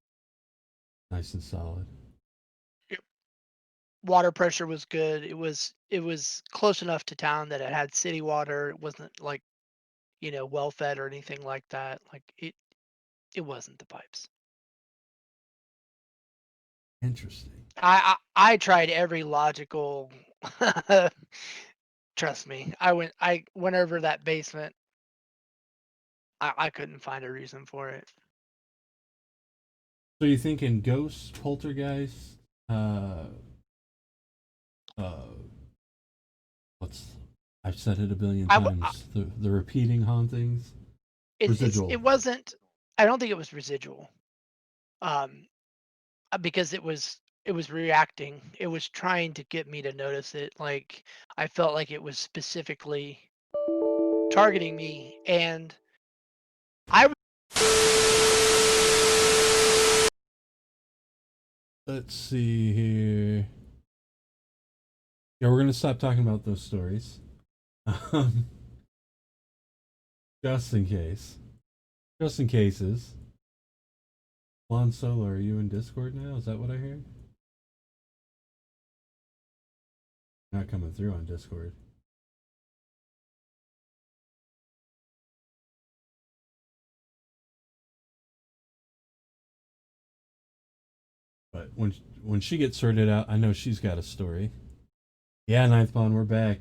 S1: Nice and solid.
S2: Yep. Water pressure was good. It was close enough to town that it had city water. It wasn't like, well fed or anything like that. Like it wasn't the pipes.
S1: Interesting.
S2: I tried every logical trust me. I went over that basement. I couldn't find a reason for it.
S1: So you thinking ghosts, poltergeist, uh, uh, what's I've said it a billion
S2: I, w- I
S1: times. The repeating hauntings,
S2: it
S1: residual.
S2: wasn't. I don't think it was residual. Um, because it was reacting. It was trying to get me to notice it. Like I felt like it was specifically targeting me, and I
S1: Let's see here. Yeah, we're gonna stop talking about those stories, um, just in case. Just in cases. Lon Solo, are you in Discord now? Is that what I heard? Not coming through on Discord. But when she gets sorted out, I know she's got a story. Yeah, Ninth Bond, we're back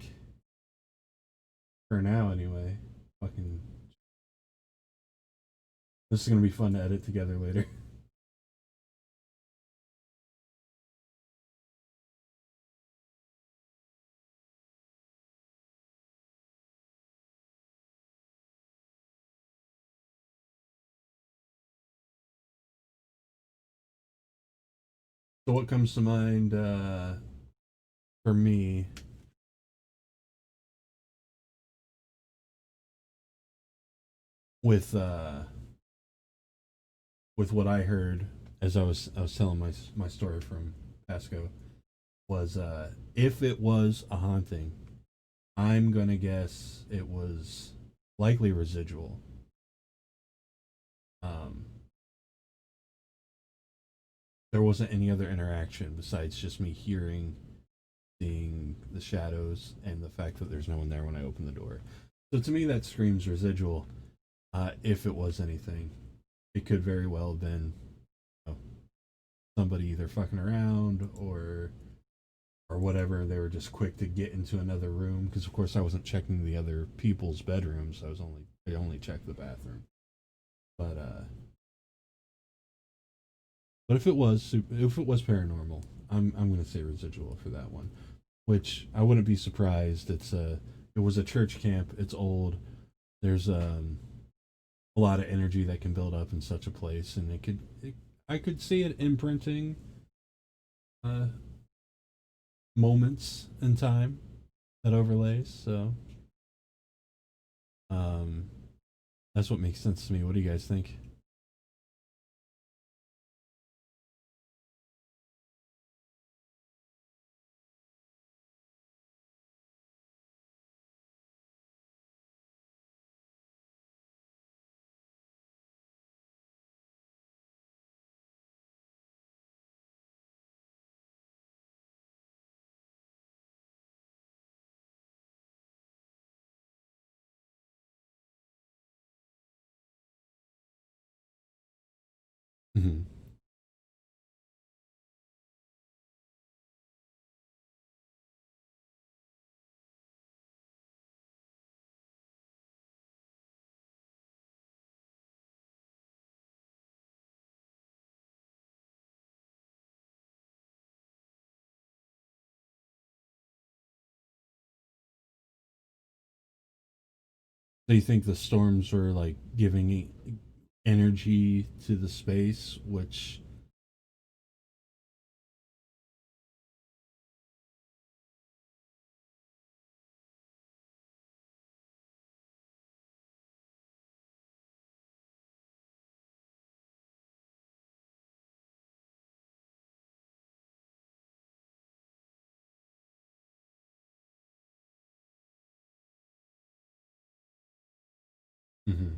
S1: for now anyway. Fucking, this is gonna be fun to edit together later. So what comes to mind for me with what I heard as I was telling my story from Pasco was if it was a haunting, I'm gonna guess it was likely residual. Um, there wasn't any other interaction besides just me hearing, seeing the shadows, and the fact that there's no one there when I open the door. So to me, that screams residual. If it was anything, it could very well have been somebody either fucking around or whatever. They were just quick to get into another room because, of course, I wasn't checking the other people's bedrooms. I only checked the bathroom. But if it was paranormal, I'm gonna say residual for that one. Which I wouldn't be surprised. It was a church camp. It's old. There's a lot of energy that can build up in such a place, and I could see it imprinting uh, moments in time that overlays. So um, that's what makes sense to me. What do you guys think? Mm-hmm. So you think the storms were like giving energy to the space, which mm-hmm.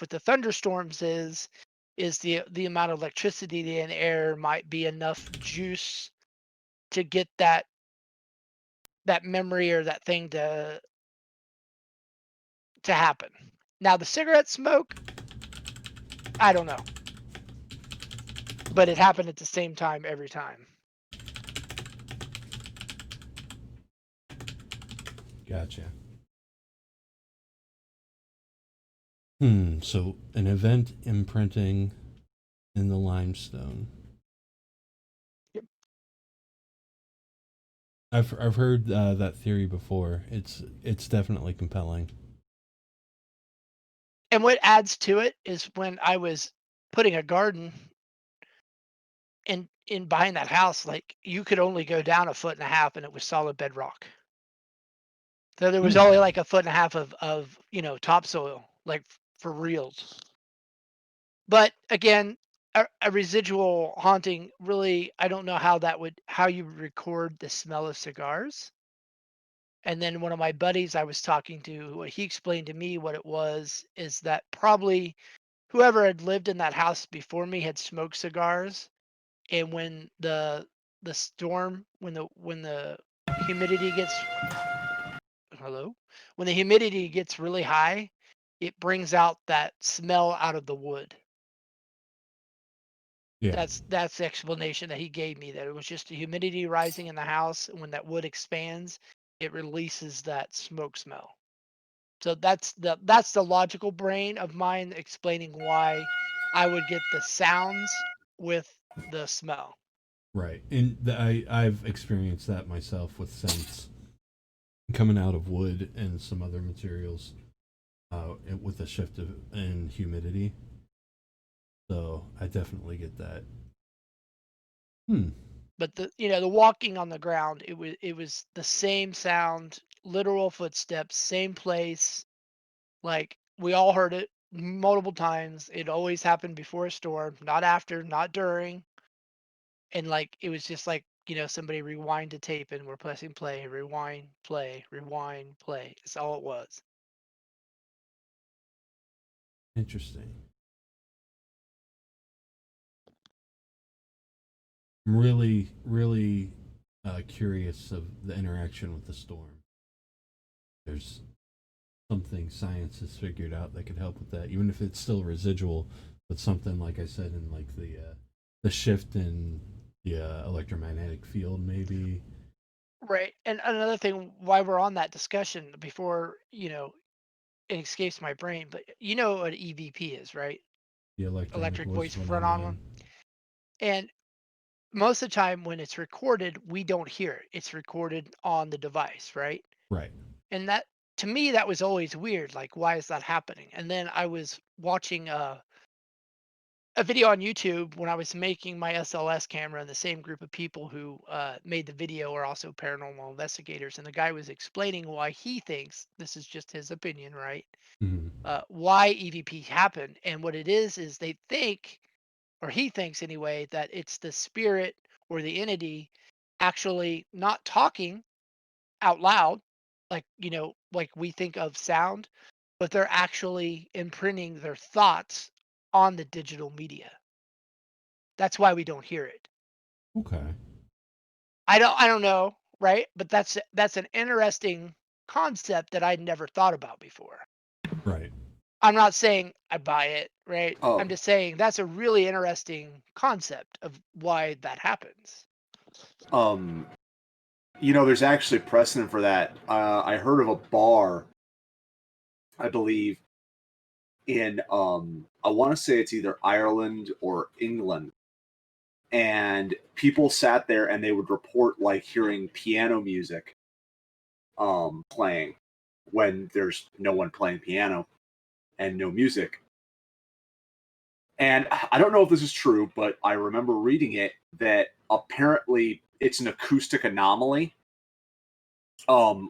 S2: With the thunderstorms is the amount of electricity in the air might be enough juice to get that memory or that thing to happen. Now the cigarette smoke, I don't know, but it happened at the same time every time.
S1: Gotcha. So an event imprinting in the limestone.
S2: Yep.
S1: I've heard that theory before. It's definitely compelling.
S2: And what adds to it is when I was putting a garden in behind that house, like you could only go down a foot and a half and it was solid bedrock. So there was
S1: Hmm.
S2: only like a foot and a half of topsoil, like for reals. But again, a residual haunting really, I don't know how you record the smell of cigars. And then one of my buddies I was talking to, what he explained to me what it was is that probably whoever had lived in that house before me had smoked cigars, and when the storm, when the humidity gets hello, when the humidity gets really high, it brings out that smell out of the wood.
S1: Yeah.
S2: That's the explanation that he gave me, that it was just the humidity rising in the house, and when that wood expands, it releases that smoke smell. So that's the logical brain of mine explaining why I would get the sounds with the smell.
S1: Right. And I've experienced that myself with scents coming out of wood and some other materials with a shift in humidity. So I definitely get that. Hmm.
S2: But the walking on the ground, it was the same sound, literal footsteps, same place. Like we all heard it multiple times. It always happened before a storm, not after, not during. And like it was just like, somebody rewind a tape and we're pressing play, rewind, play, rewind, play. It's all it was.
S1: Interesting. I'm really, really curious of the interaction with the storm. There's something science has figured out that could help with that, even if it's still residual, but something like I said in like the shift in the electromagnetic field, maybe
S2: Right. And another thing, why we're on that discussion before, it escapes my brain, but you know what EVP is, right?
S1: the electronic
S2: Electric
S1: voice
S2: voice front on one.
S1: phenomenon.
S2: And most of the time when it's recorded, we don't hear it. It's recorded on the device, right?
S1: Right.
S2: And that, to me, that was always weird. Like, why is that happening? And then I was watching a video on YouTube when I was making my SLS camera, and the same group of people who made the video are also paranormal investigators. And the guy was explaining why he thinks, this is just his opinion, right?
S1: Mm-hmm.
S2: Why EVP happened. And what it is they think, or he thinks anyway, that it's the spirit or the entity actually not talking out loud, like, like we think of sound, but they're actually imprinting their thoughts on the digital media. That's why we don't hear it.
S1: Okay.
S2: I don't know, right? But that's an interesting concept that I'd never thought about before.
S1: Right.
S2: I'm not saying I buy it, right?
S3: Oh,
S2: I'm just saying that's a really interesting concept of why that happens.
S3: um, there's actually precedent for that. I heard of a bar, I believe, in I want to say it's either Ireland or England, and people sat there and they would report like hearing piano music playing when there's no one playing piano and no music. And I don't know if this is true, but I remember reading it that apparently it's an acoustic anomaly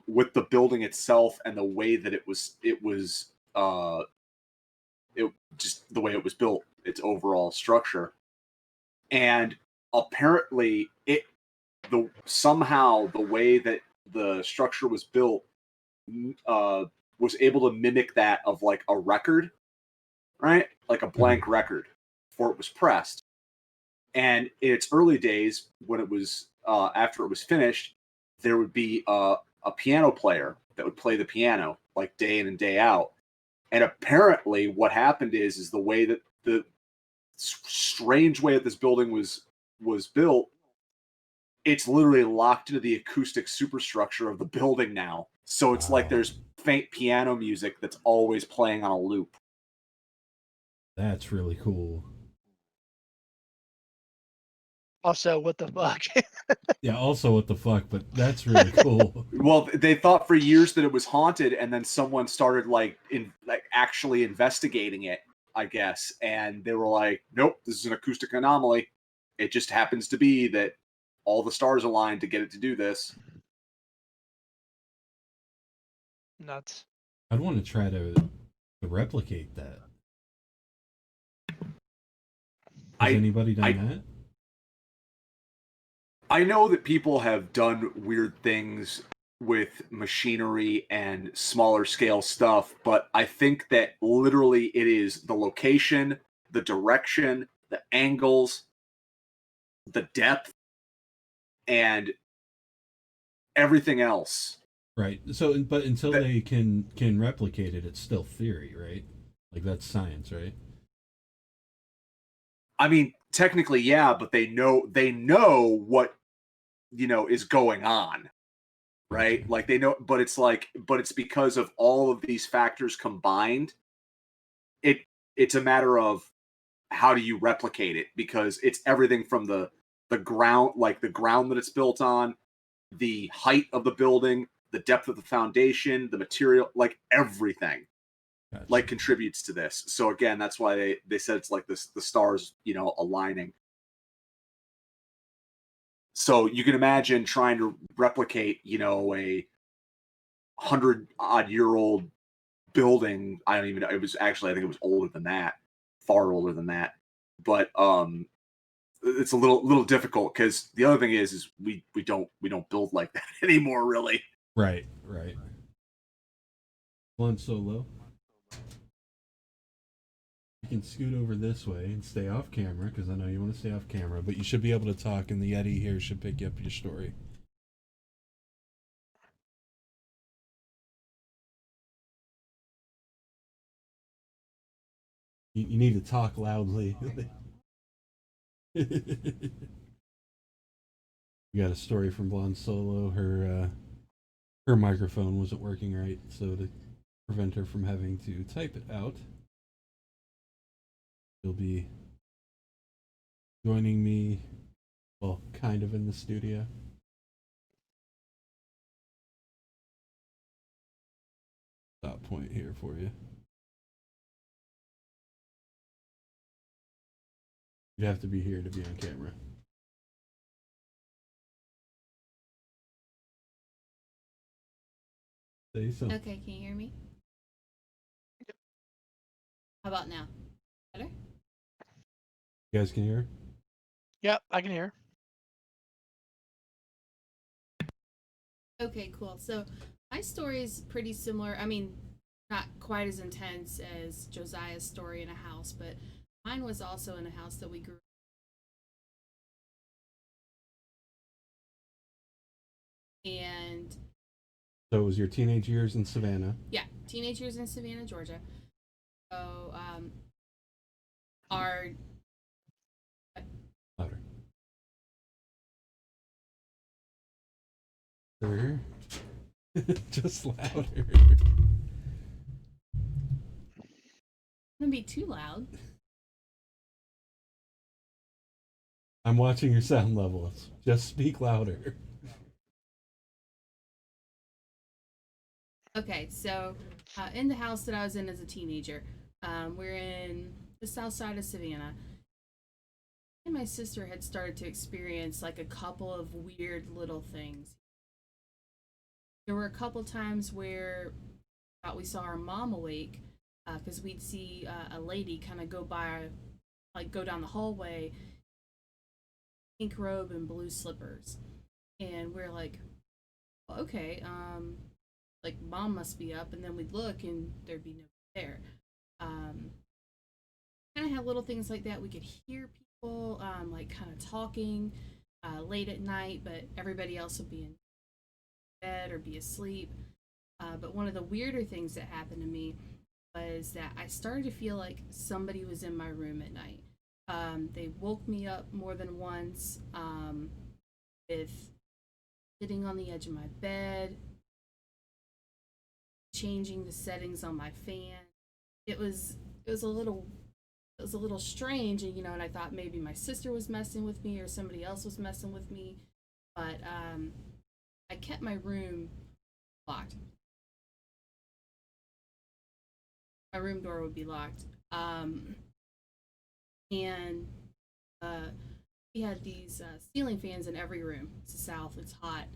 S3: with the building itself and the way that it just the way it was built, its overall structure. And apparently the somehow the way that the structure was built uh was able to mimic that of like a record, right? Like a
S1: Mm-hmm.
S3: blank record before it was pressed. And in its early days, when it was after it was finished, there would be a piano player that would play the piano like day in and day out. And apparently, what happened is the way that the strange way that this building was built, it's literally locked into the acoustic superstructure of the building now. So it's like
S1: Wow.
S3: there's faint piano music that's always playing on a loop.
S1: That's really cool.
S2: Also, what the fuck?
S1: Yeah. Also, what the fuck? But that's really cool.
S3: Well, they thought for years that it was haunted, and then someone started like actually investigating it, I guess, and they were like, "Nope, this is an acoustic anomaly. It just happens to be that all the stars aligned to get it to do this."
S2: Nuts.
S1: I'd want to try to replicate that. Has
S3: I
S1: anybody done
S3: I
S1: that?
S3: I know that people have done weird things with machinery and smaller scale stuff, but I think that literally it is the location, the direction, the angles, the depth, and everything else.
S1: Right. So, but until
S3: That
S1: they can replicate it, it's still theory, right? Like that's science, right?
S3: I mean, technically, yeah, but they know what is going on,
S1: Gotcha.
S3: right? Like they know, but it's because of all of these factors combined. It it's a matter of how do you replicate it because it's everything from the ground, like the ground that it's built on, the height of the building, the depth of the foundation, the material, like everything
S1: Gotcha.
S3: like contributes to this. So again, that's why they said it's like this the stars, aligning. So you can imagine trying to replicate, a 100-odd-year-old building. I don't even know. It was actually, I think it was older than that, far older than that. But it's a little difficult because the other thing is we don't build like that anymore, really.
S1: Right. Right. One solo. You can scoot over this way and stay off camera because I know you want to stay off camera, but you should be able to talk, and the Yeti here should pick up your story. You need to talk loudly. You got a story from Blonde Solo. Her microphone wasn't working right, so to prevent her from having to type it out, she'll be joining me, well, kind of in the studio. Stop point here for you. You have to be here to be on camera. Say something.
S4: Okay, can you hear me? How about now? Better?
S1: You guys can hear?
S2: Yep, I can hear.
S4: Okay, cool. So my story is pretty similar. I mean, not quite as intense as Josiah's story in a house, but mine was also in a house that we grew up. And
S1: So it was your teenage years in Savannah.
S4: yeah, teenage years in Savannah, Georgia. So our
S1: Louder. Sir. Just louder.
S4: gonna be too loud.
S1: I'm watching your sound levels. Just speak louder.
S4: Okay, so in the house that I was in as a teenager, we're in the south side of Savannah. And my sister had started to experience like a couple of weird little things. There were a couple times where we saw our mom awake because we'd see a lady kind of go by, like go down the hallway, pink robe and blue slippers, and we're like, well, okay, like mom must be up, and then we'd look and there'd be nobody there. Kind of had little things like that. We could hear people like kind of talking late at night, but everybody else would be in bed or be asleep. But one of the weirder things that happened to me was that I started to feel like somebody was in my room at night. They woke me up more than once with sitting on the edge of my bed, changing the settings on my fan. It was a little strange, and and I thought maybe my sister was messing with me or somebody else was messing with me, but I kept my room locked. My room door would be locked, and we had these ceiling fans in every room. It's the South; it's hot,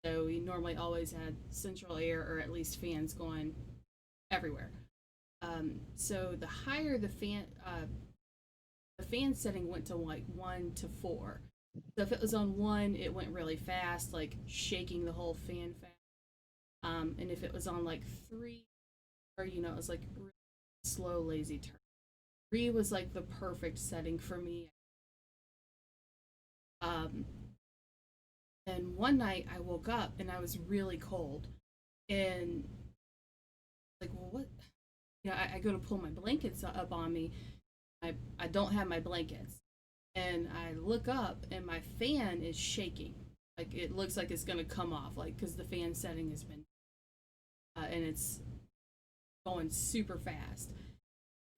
S4: so we normally always had central air or at least fans going everywhere. So the higher the fan setting went to like 1 to 4. So if it was on 1, it went really fast, like shaking the whole fan. And if it was on like 3, or it was like really slow, lazy turn. 3 was like the perfect setting for me. Um, and one night I woke up and I was really cold, and like, well, what? I go to pull my blankets up on me. I don't have my blankets. And I look up and my fan is shaking. Like it looks like it's going to come off, like, because the fan setting has been, and it's going super fast.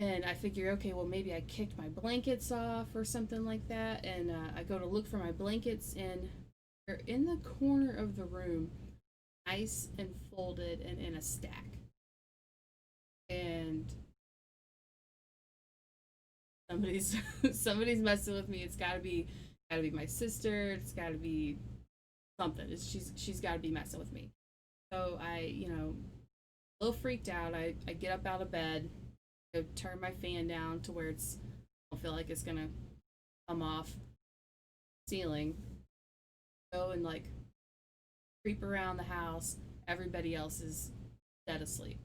S4: And I figure, okay, well, maybe I kicked my blankets off or something like that. And I go to look for my blankets, and they're in the corner of the room, nice and folded and in a stack. And somebody's somebody's messing with me. It's gotta be my sister. It's gotta be something. She's gotta be messing with me. So I, a little freaked out. I get up out of bed, go turn my fan down to where I don't feel like it's gonna come off the ceiling. Go and like creep around the house. Everybody else is dead asleep.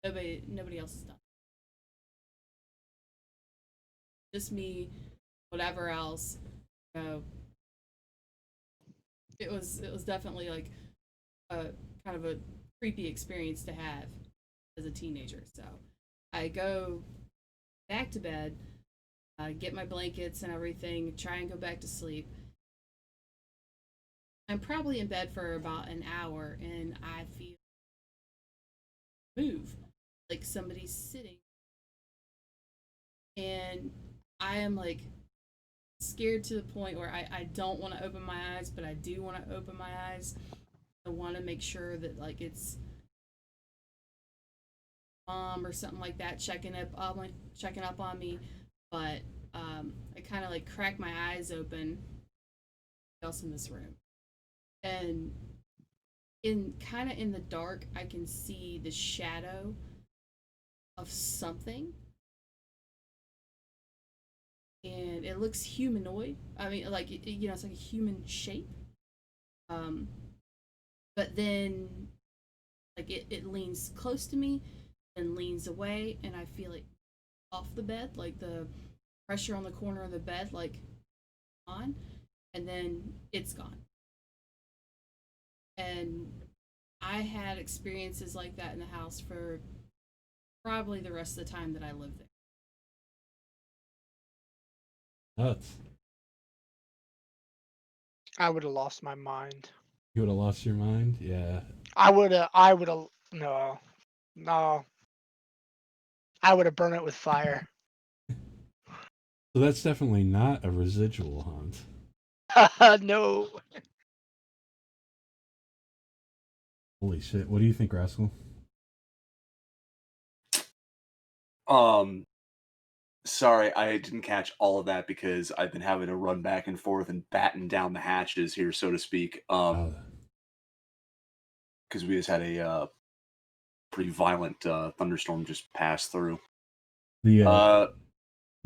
S4: Nobody else is done. Just me, whatever else. You know, it was definitely like a kind of a creepy experience to have as a teenager. So I go back to bed, get my blankets and everything, try and go back to sleep. I'm probably in bed for about an hour, and I feel move like somebody's sitting, and I am like scared to the point where I don't want to open my eyes, but I do want to open my eyes. I want to make sure that like it's mom or something like that checking up on me. But I kind of like crack my eyes open. Else in this room, and in the dark, I can see the shadow of something, and it looks humanoid. I mean, like it's like a human shape. Um, but then like it leans close to me, and leans away, and I feel it off the bed, like the pressure on the corner of the bed, like on, and then it's gone. And I had experiences like that in the house for probably the rest of the time that I lived there.
S1: Nuts.
S2: I would have lost my mind.
S1: You would have lost your mind? Yeah.
S2: I would have, no. I would have burned it with fire.
S1: So that's definitely not a residual haunt.
S2: No.
S1: Holy shit. What do you think, Rascal?
S3: Sorry, I didn't catch all of that because I've been having to run back and forth and batten down the hatches here, so to speak. Because we just had a pretty violent thunderstorm just pass through.
S1: The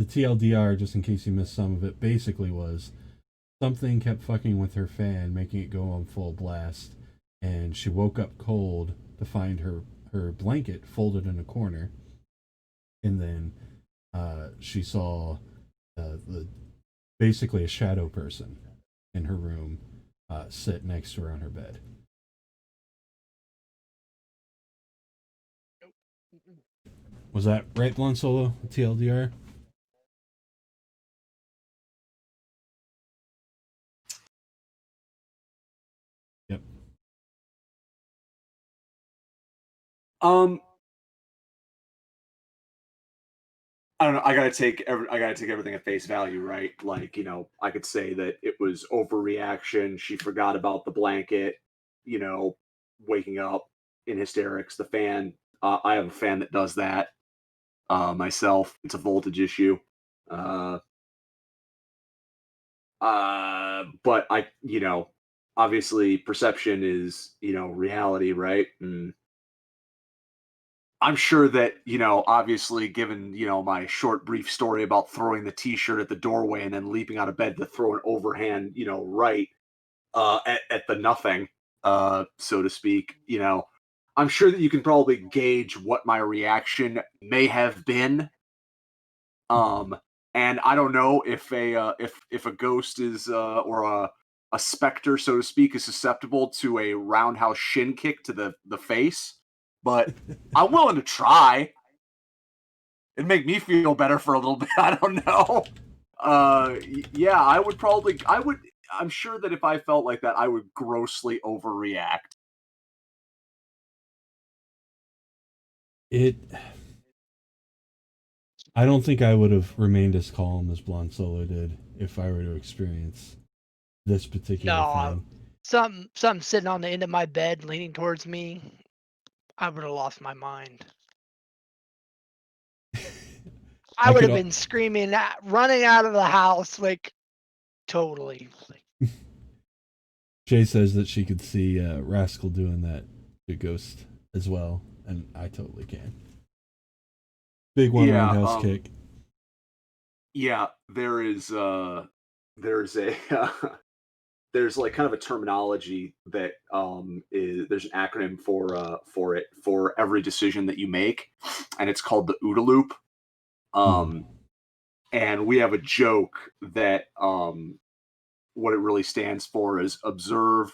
S1: TLDR, just in case you missed some of it, basically was something kept fucking with her fan, making it go on full blast, and she woke up cold to find her blanket folded in a corner, and then she saw basically a shadow person in her room sit next to her on her bed. Was that right, Blonde Solo? TLDR? Yep.
S3: I don't know. I gotta take everything at face value, right? Like, I could say that it was overreaction. She forgot about the blanket. You know, waking up in hysterics. The fan. I have a fan that does that. Myself, it's a voltage issue. Uh, but obviously, perception is reality, right? And I'm sure that, obviously, given, my short, brief story about throwing the t-shirt at the doorway and then leaping out of bed to throw an overhand, right at the nothing, so to speak, I'm sure that you can probably gauge what my reaction may have been. Um, and I don't know if a ghost is or a specter, so to speak, is susceptible to a roundhouse shin kick to the face, but I'm willing to try. It'd make me feel better for a little bit. I don't know. Yeah, I'm sure that if I felt like that, I would grossly overreact.
S1: I don't think I would have remained as calm as Blonde Solo did if I were to experience this particular
S2: No,
S1: thing.
S2: something sitting on the end of my bed leaning towards me. I would have lost my mind. I would have been screaming, running out of the house, like totally.
S1: Jay says that she could see Rascal doing that to Ghost as well, and I totally can. Big one roundhouse kick.
S3: Yeah, there's a there's like kind of a terminology that there's an acronym for it for every decision that you make, and it's called the OODA loop. And we have a joke that what it really stands for is observe,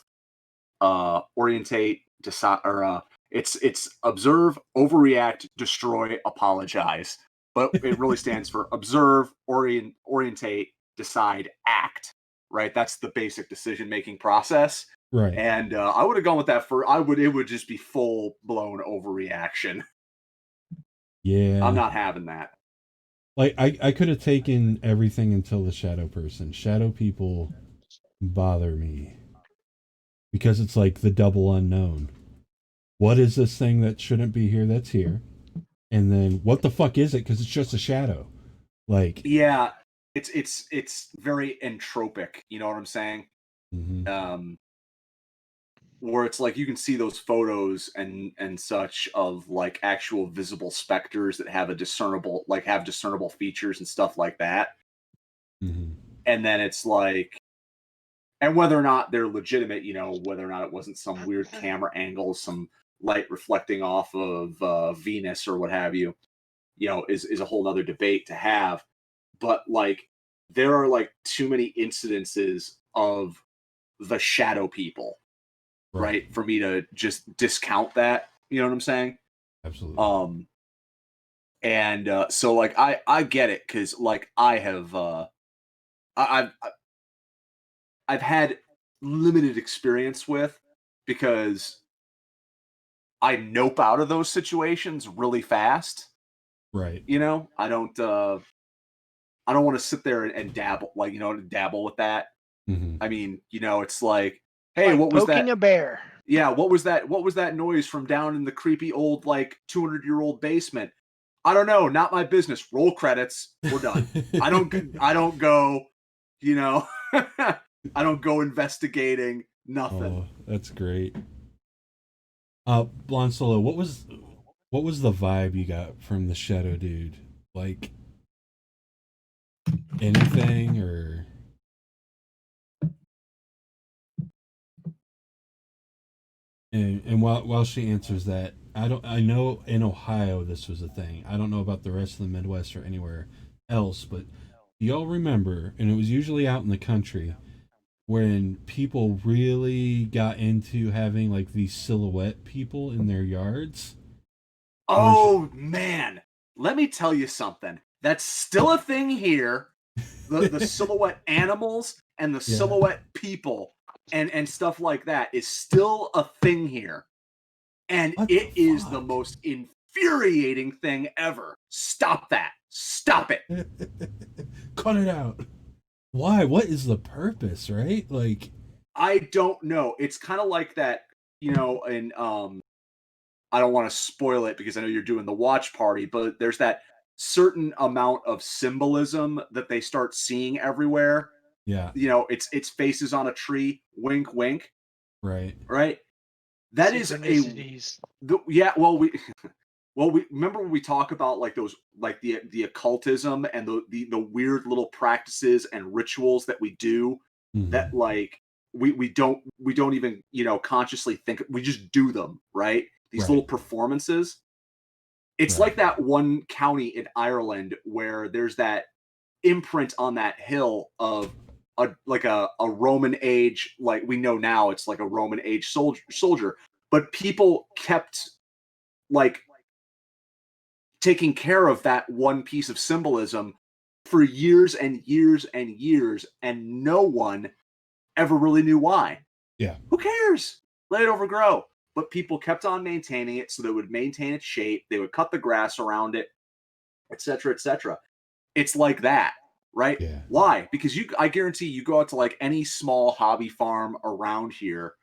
S3: orientate, decide, or it's observe, overreact, destroy, apologize. But it really stands for observe, orientate, decide, act. Right, that's the basic decision making process.
S1: Right,
S3: and I would have gone with that it would just be full blown overreaction.
S1: Yeah,
S3: I'm not having that.
S1: Like I could have taken everything until the shadow person. Shadow people bother me because it's like the double unknown. What is this thing that shouldn't be here that's here? And then what the fuck is it? Because it's just a shadow. Like,
S3: Yeah, it's very entropic. You know what I'm saying?
S1: mm-hmm,
S3: Um, where it's like you can see those photos and such of like actual visible specters that have a discernible have discernible features and stuff like that.
S1: mm-hmm.
S3: And then it's like, and whether or not they're legitimate, whether or not it wasn't some weird camera angle, some light reflecting off of Venus or what have you, is a whole other debate to have. But like, there are like too many incidences of the shadow people,
S1: Right.
S3: right, for me to just discount that. You know what I'm saying?
S1: Absolutely.
S3: Um, and so like I get it because like I have I've had limited experience with because I nope out of those situations really fast.
S1: Right.
S3: I don't want to sit there and dabble, dabble with that.
S1: Mm-hmm.
S3: I mean, it's like, hey,
S2: Like
S3: what was
S2: poking
S3: that?
S2: a bear.
S3: Yeah, what was that? What was that noise from down in the creepy old 200-year-old basement? I don't know, not my business. Roll credits. We're done. I don't go, you know, I don't go investigating nothing.
S1: Oh, that's great. Blonde Solo, what was the vibe you got from the shadow dude? Like anything or and while she answers that, I know in Ohio this was a thing. I don't know about the rest of the Midwest or anywhere else, but y'all remember, and it was usually out in the country when people really got into having like these silhouette people in their yards. There's
S3: Oh man, let me tell you something. That's still a thing here. The silhouette animals and the
S1: yeah.
S3: silhouette people and stuff like that is still a thing here. And
S1: What the
S3: it is the
S1: fuck?
S3: most infuriating thing ever. Stop that. Stop it.
S1: Cut it out. Why? What is the purpose, right? Like,
S3: I don't know. It's kind of like that, and I don't want to spoil it because I know you're doing the watch party, but there's that certain amount of symbolism that they start seeing everywhere.
S1: yeah,
S3: It's faces on a tree, wink wink,
S1: right.
S3: right? That is
S2: Synchronicities.
S3: yeah, well we remember when we talk about like those like the occultism and the weird little practices and rituals that we do that
S1: Mm-hmm.
S3: like we don't even consciously think, we just do them, right? These
S1: Right,
S3: little performances. It's
S1: right,
S3: like that one county in Ireland where there's that imprint on that hill of a Roman age, like we know now it's like a Roman age soldier, but people kept like taking care of that one piece of symbolism for years and years and years, and no one ever really knew why.
S1: yeah,
S3: Who cares? Let it overgrow. But people kept on maintaining it so they would maintain its shape. They would cut the grass around it, etc., etc. It's like that, right?
S1: yeah.
S3: Why? Because I guarantee you go out to like any small hobby farm around here,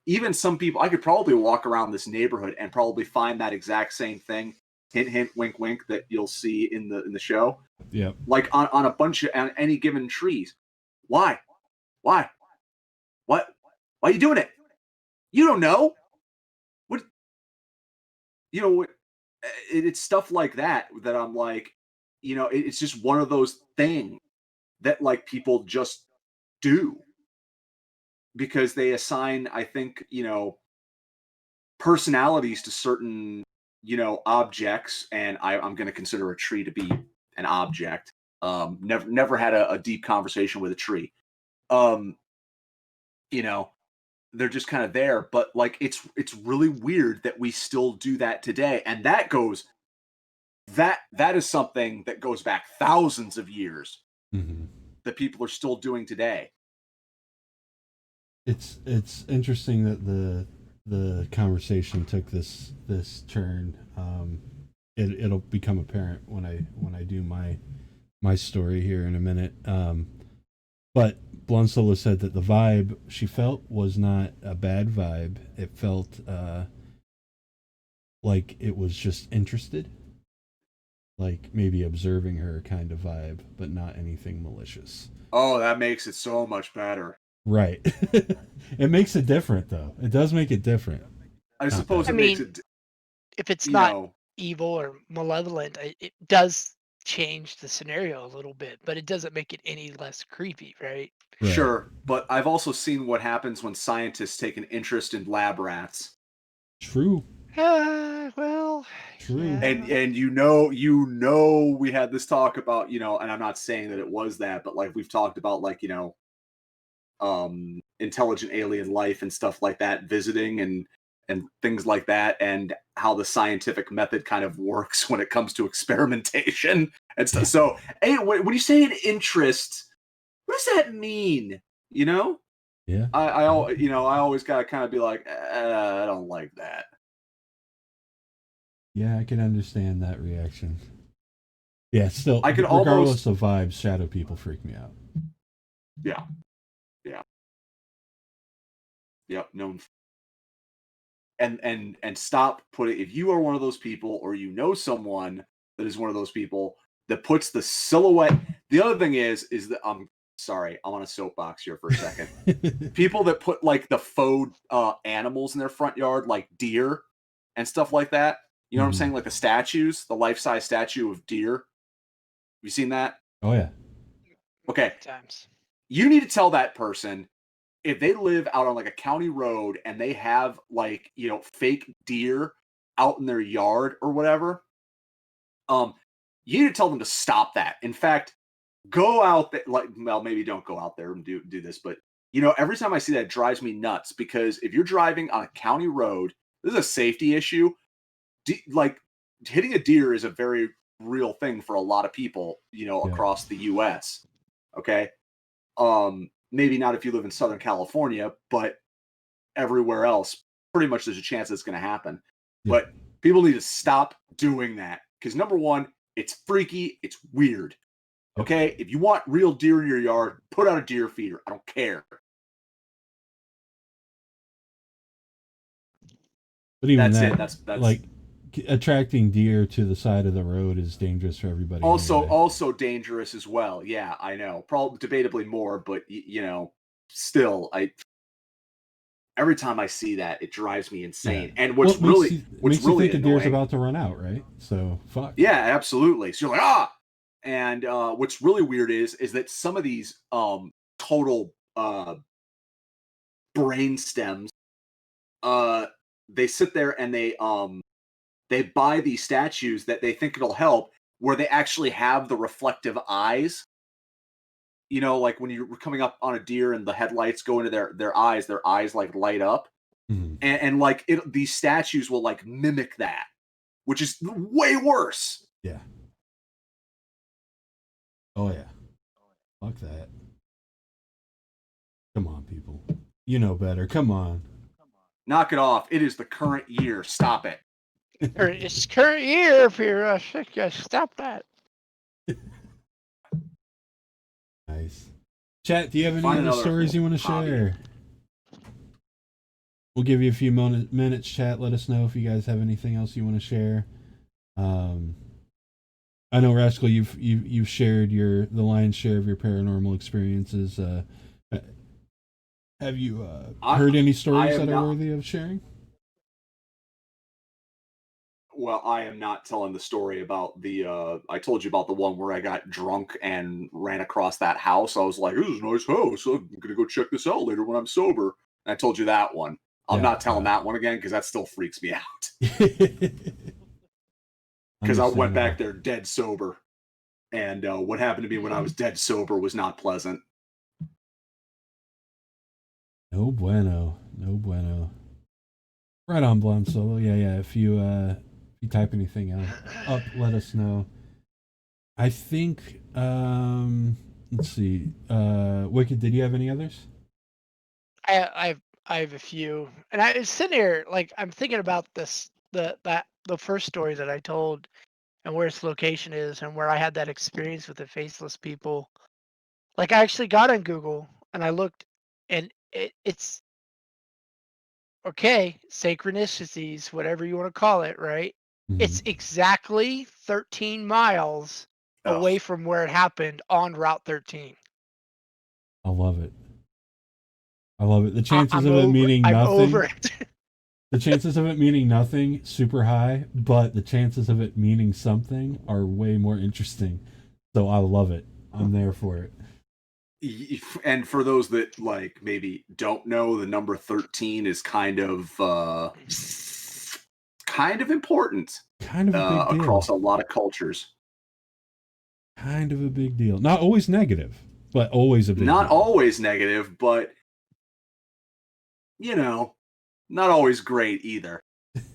S3: even some people, I could probably walk around this neighborhood and probably find that exact same thing, hint hint wink wink, that you'll see in the show,
S1: Yep.
S3: like on a bunch of on any given trees. Why? Why? What? Why are you doing it? You don't know. What? You know what? It's stuff like that that I'm like, it's just one of those things that like people just do because they assign, I think, personalities to certain, objects. And I'm going to consider a tree to be an object. Never had a deep conversation with a tree. Um, you know, they're just kind of there, but like it's really weird that we still do that today. And that is something that goes back thousands of years
S1: Mm-hmm.
S3: that people are still doing today.
S1: It's interesting that the conversation took this turn. It'll become apparent when I do my my story here in a minute. But Blonde Solo said that the vibe she felt was not a bad vibe. It felt like it was just interested, like maybe observing her kind of vibe, but not anything malicious.
S3: Oh, that makes it so much better.
S1: Right. It makes it different, though. It does make it different.
S3: I
S1: Not
S3: suppose
S1: bad.
S3: it
S2: I
S3: makes
S2: mean,
S3: it,
S2: if it's
S3: you
S2: not
S3: know,
S2: evil or malevolent, it does change the scenario a little bit, but it doesn't make it any less creepy, right?
S1: Right.
S3: sure. But I've also seen what happens when scientists take an interest in lab rats.
S1: True.
S2: Well,
S1: True.
S3: And
S2: yeah.
S3: we had this talk about, and I'm not saying that it was that, but like we've talked about, like, intelligent alien life and stuff like that visiting and things like that, and how the scientific method kind of works when it comes to experimentation and stuff.
S1: Yeah.
S3: So, hey, when you say an interest, what does that mean? You know,
S1: Yeah.
S3: I always gotta kind of be like, I don't like that.
S1: Yeah, I can understand that reaction. Yeah, still,
S3: I could
S1: regardless
S3: almost,
S1: of vibes, shadow people freak me out.
S3: yeah, yep, no, and stop putting, if you are one of those people or you know someone that is one of those people that puts the silhouette. The other thing is that, I'm sorry, I'm on a soapbox here for a second. People that put like the faux animals in their front yard, like deer and stuff like that, you know what I'm saying, like the statues, the life-size statue of deer. Have you seen that?
S1: Oh yeah.
S3: Okay,
S2: Times.
S3: you need to tell that person, if they live out on like a county road and they have, like, fake deer out in their yard or whatever, um, you need to tell them to stop that. In fact, go out there, like, well, maybe don't go out there and do this, but every time I see that, it drives me nuts, because if you're driving on a county road, this is a safety issue. Like, hitting a deer is a very real thing for a lot of people,
S1: Yeah.
S3: across the US. Okay. Maybe not if you live in Southern California, but everywhere else, pretty much there's a chance it's going to happen.
S1: Yeah.
S3: But people need to stop doing that, because number one, it's freaky, it's weird.
S1: Yep.
S3: Okay, if you want real deer in your yard, put out a deer feeder. I don't care.
S1: But even
S3: That's
S1: that,
S3: it. That's
S1: like, attracting deer to the side of the road is dangerous for everybody.
S3: also
S1: anyway.
S3: also dangerous as well. Yeah, I know. Probably debatably more, but still, every time I see that, it drives me insane.
S1: Yeah.
S3: And
S1: Well,
S3: what's
S1: it makes
S3: really
S1: you,
S3: what's
S1: makes you
S3: really
S1: think a deer's
S3: annoying.
S1: about to run out, right? So fuck.
S3: Yeah, absolutely. So you're like, and what's really weird is that some of these total brain stems, uh they sit there and they buy these statues that they think it'll help, where they actually have the reflective eyes. Like when you're coming up on a deer and the headlights go into their eyes like light up.
S1: Mhm.
S3: And like these statues will like mimic that, which is way worse.
S1: Yeah. Oh yeah. Fuck that. Come on, people. You know better. Come on.
S3: Knock it off. It is the current year. Stop it.
S2: Or it's current year. If you're sick, just stop that.
S1: Nice. Chat, do you have any
S3: Find
S1: other
S3: another
S1: stories you want to
S3: hobby.
S1: share? We'll give you a few minutes, chat. Let us know if you guys have anything else you want to share. I know, Rascal, you've shared the lion's share of your paranormal experiences. Have you heard any
S3: I
S1: stories
S3: am
S1: that are
S3: not.
S1: worthy of sharing?
S3: Well, I am not telling the story about the. I told you about the one where I got drunk and ran across that house. I was like, "This is a nice house. I'm gonna go check this out later when I'm sober." And I told you that one. I'm not telling that one again, because that still freaks me out. Because I went
S1: Understandable.
S3: back there dead sober, and what happened to me when I was dead sober was not pleasant.
S1: No bueno. No bueno. Right on, Blonde Solo. Yeah. If you type anything up, let us know. I think let's see. Wicked, did you have any others?
S2: I have a few, and I was sitting here like I'm thinking about this the first story that I told, and where its location is and where I had that experience with the faceless people. Like I actually got on Google and I looked, and it's okay, synchronicities, whatever you want to call it, right? It's
S1: Mhm.
S2: exactly 13 miles away
S3: Ugh.
S2: from where it happened on Route 13.
S1: I love it. I love it. The chances
S2: I'm
S1: of it
S2: over.
S1: meaning
S2: I'm over
S1: nothing,
S2: it.
S1: the chances of it meaning nothing, super high, but the chances of it meaning something are way more interesting. So I love it. I'm there for it.
S3: And for those that like maybe don't know, the number 13 is kind of important
S1: Kind of a big
S3: across
S1: deal.
S3: a lot of cultures.
S1: Kind of a big deal. Not always negative, but always a big
S3: Not
S1: deal.
S3: always negative, but you know, not always great either.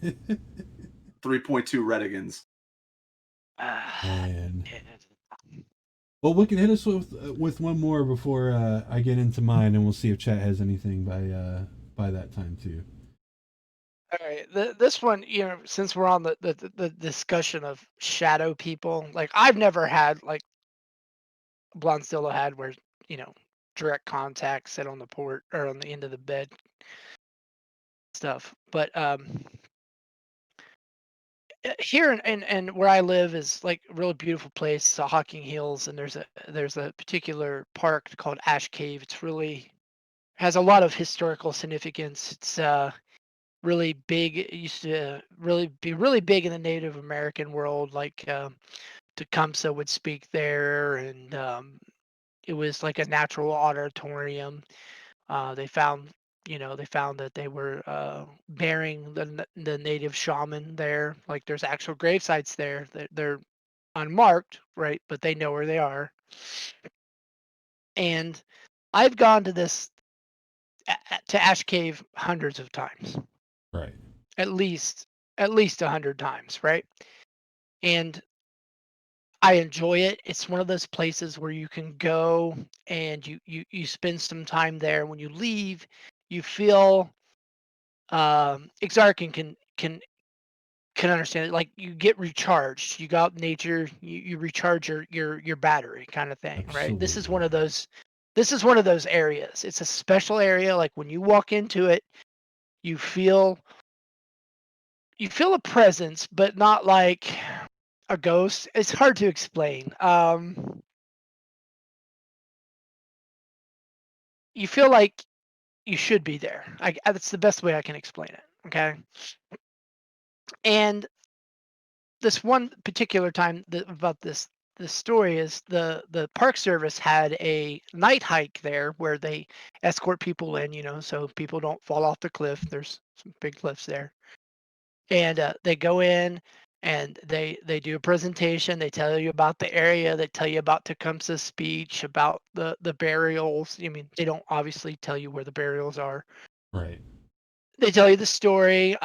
S3: 3.2 Retigans.
S1: And well, we can hit us with one more before I get into mine, and we'll see if chat has anything by that time too.
S2: All right, this one, since we're on the discussion of shadow people, like I've never had like Blonzilla had, where you know direct contact, sit on the port or on the end of the bed stuff. But here and where I live is like a really beautiful place, Hocking Hills, and there's a particular park called Ash Cave. It's really has a lot of historical significance. It's really big. It used to really be really big in the Native American world. Like Tecumseh would speak there, and it was like a natural auditorium. They found that they were burying the native shaman there. Like there's actual grave sites there. They're unmarked, right? But they know where they are. And I've gone to to Ash Cave hundreds of times,
S1: Right.
S2: at least 100 times, right? And I enjoy it. It's one of those places where you can go and you spend some time there. When you leave, you feel Exarchan can understand it. Like you get recharged. You go out in nature, you recharge your battery kind of thing, right? This is one
S1: Absolutely.
S2: of those areas. It's a special area. Like when you walk into it, you feel a presence, but not like a ghost. It's hard to explain. You feel like you should be there. That's the best way I can explain it. Okay. And this one particular time about this story is the park service had a night hike there where they escort people in, so people don't fall off the cliff. There's some big cliffs there, and they go in and they do a presentation. They tell you about the area. They tell you about Tecumseh's speech, about the burials. I mean, they don't obviously tell you where the burials are.
S1: Right.
S2: They tell you the story.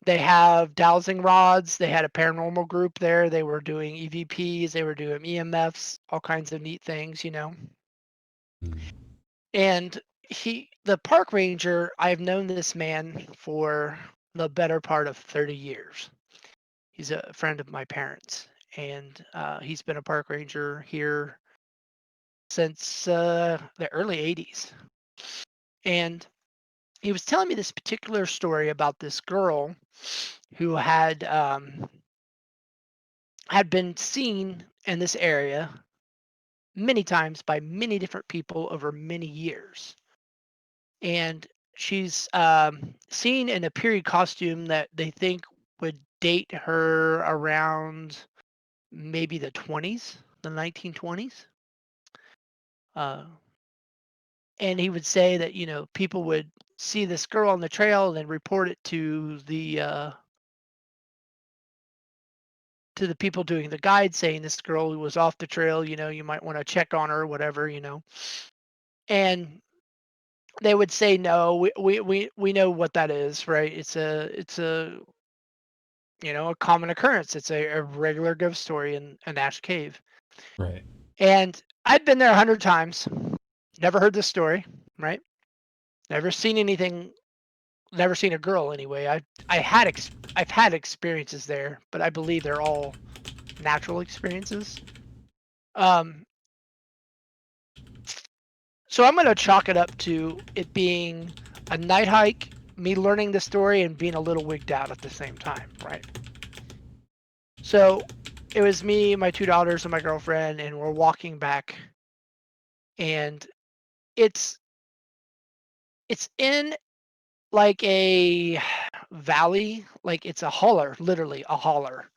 S2: They have dowsing rods. They had a paranormal group there. They were doing EVPs. They were doing EMFs, all kinds of neat things.
S1: Mm.
S2: And the park ranger, I've known this man for the better part of 30 years. He's a friend of my parents, and he's been a park ranger here since the early 80s. And he was telling me this particular story about this girl who had been seen in this area many times by many different people over many years, and she's seen in a period costume that they think would date her around maybe the 1920s. Uh, and he would say that people would see this girl on the trail and then report it to the people doing the guide, saying this girl was off the trail, you might want to check on her, whatever. And they would say no, we know what that is, right? It's a common occurrence. It's a regular ghost story in an Ash Cave.
S1: Right.
S2: And I'd been there 100 times, never heard this story, right? Never seen anything, never seen a girl anyway. I've had experiences there, but I believe they're all natural experiences. Um, so I'm going to chalk it up to it being a night hike, me learning the story, and being a little wigged out at the same time, right? So it was me, my 2 daughters, and my girlfriend, and we're walking back, and it's it's in like a valley, like it's a holler, literally a holler.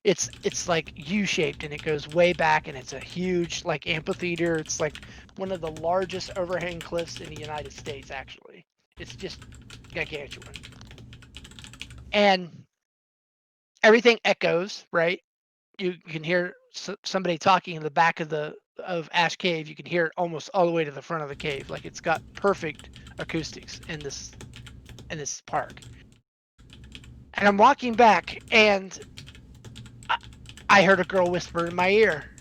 S2: It's like U-shaped and it goes way back and it's a huge like amphitheater. It's like one of the largest overhang cliffs in the United States actually. It's just gargantuan. And everything echoes, right? You can hear somebody talking in the back of Ash Cave. You can hear it almost all the way to the front of the cave. Like it's got perfect acoustics in this park. And I'm walking back, and I heard a girl whisper in my ear,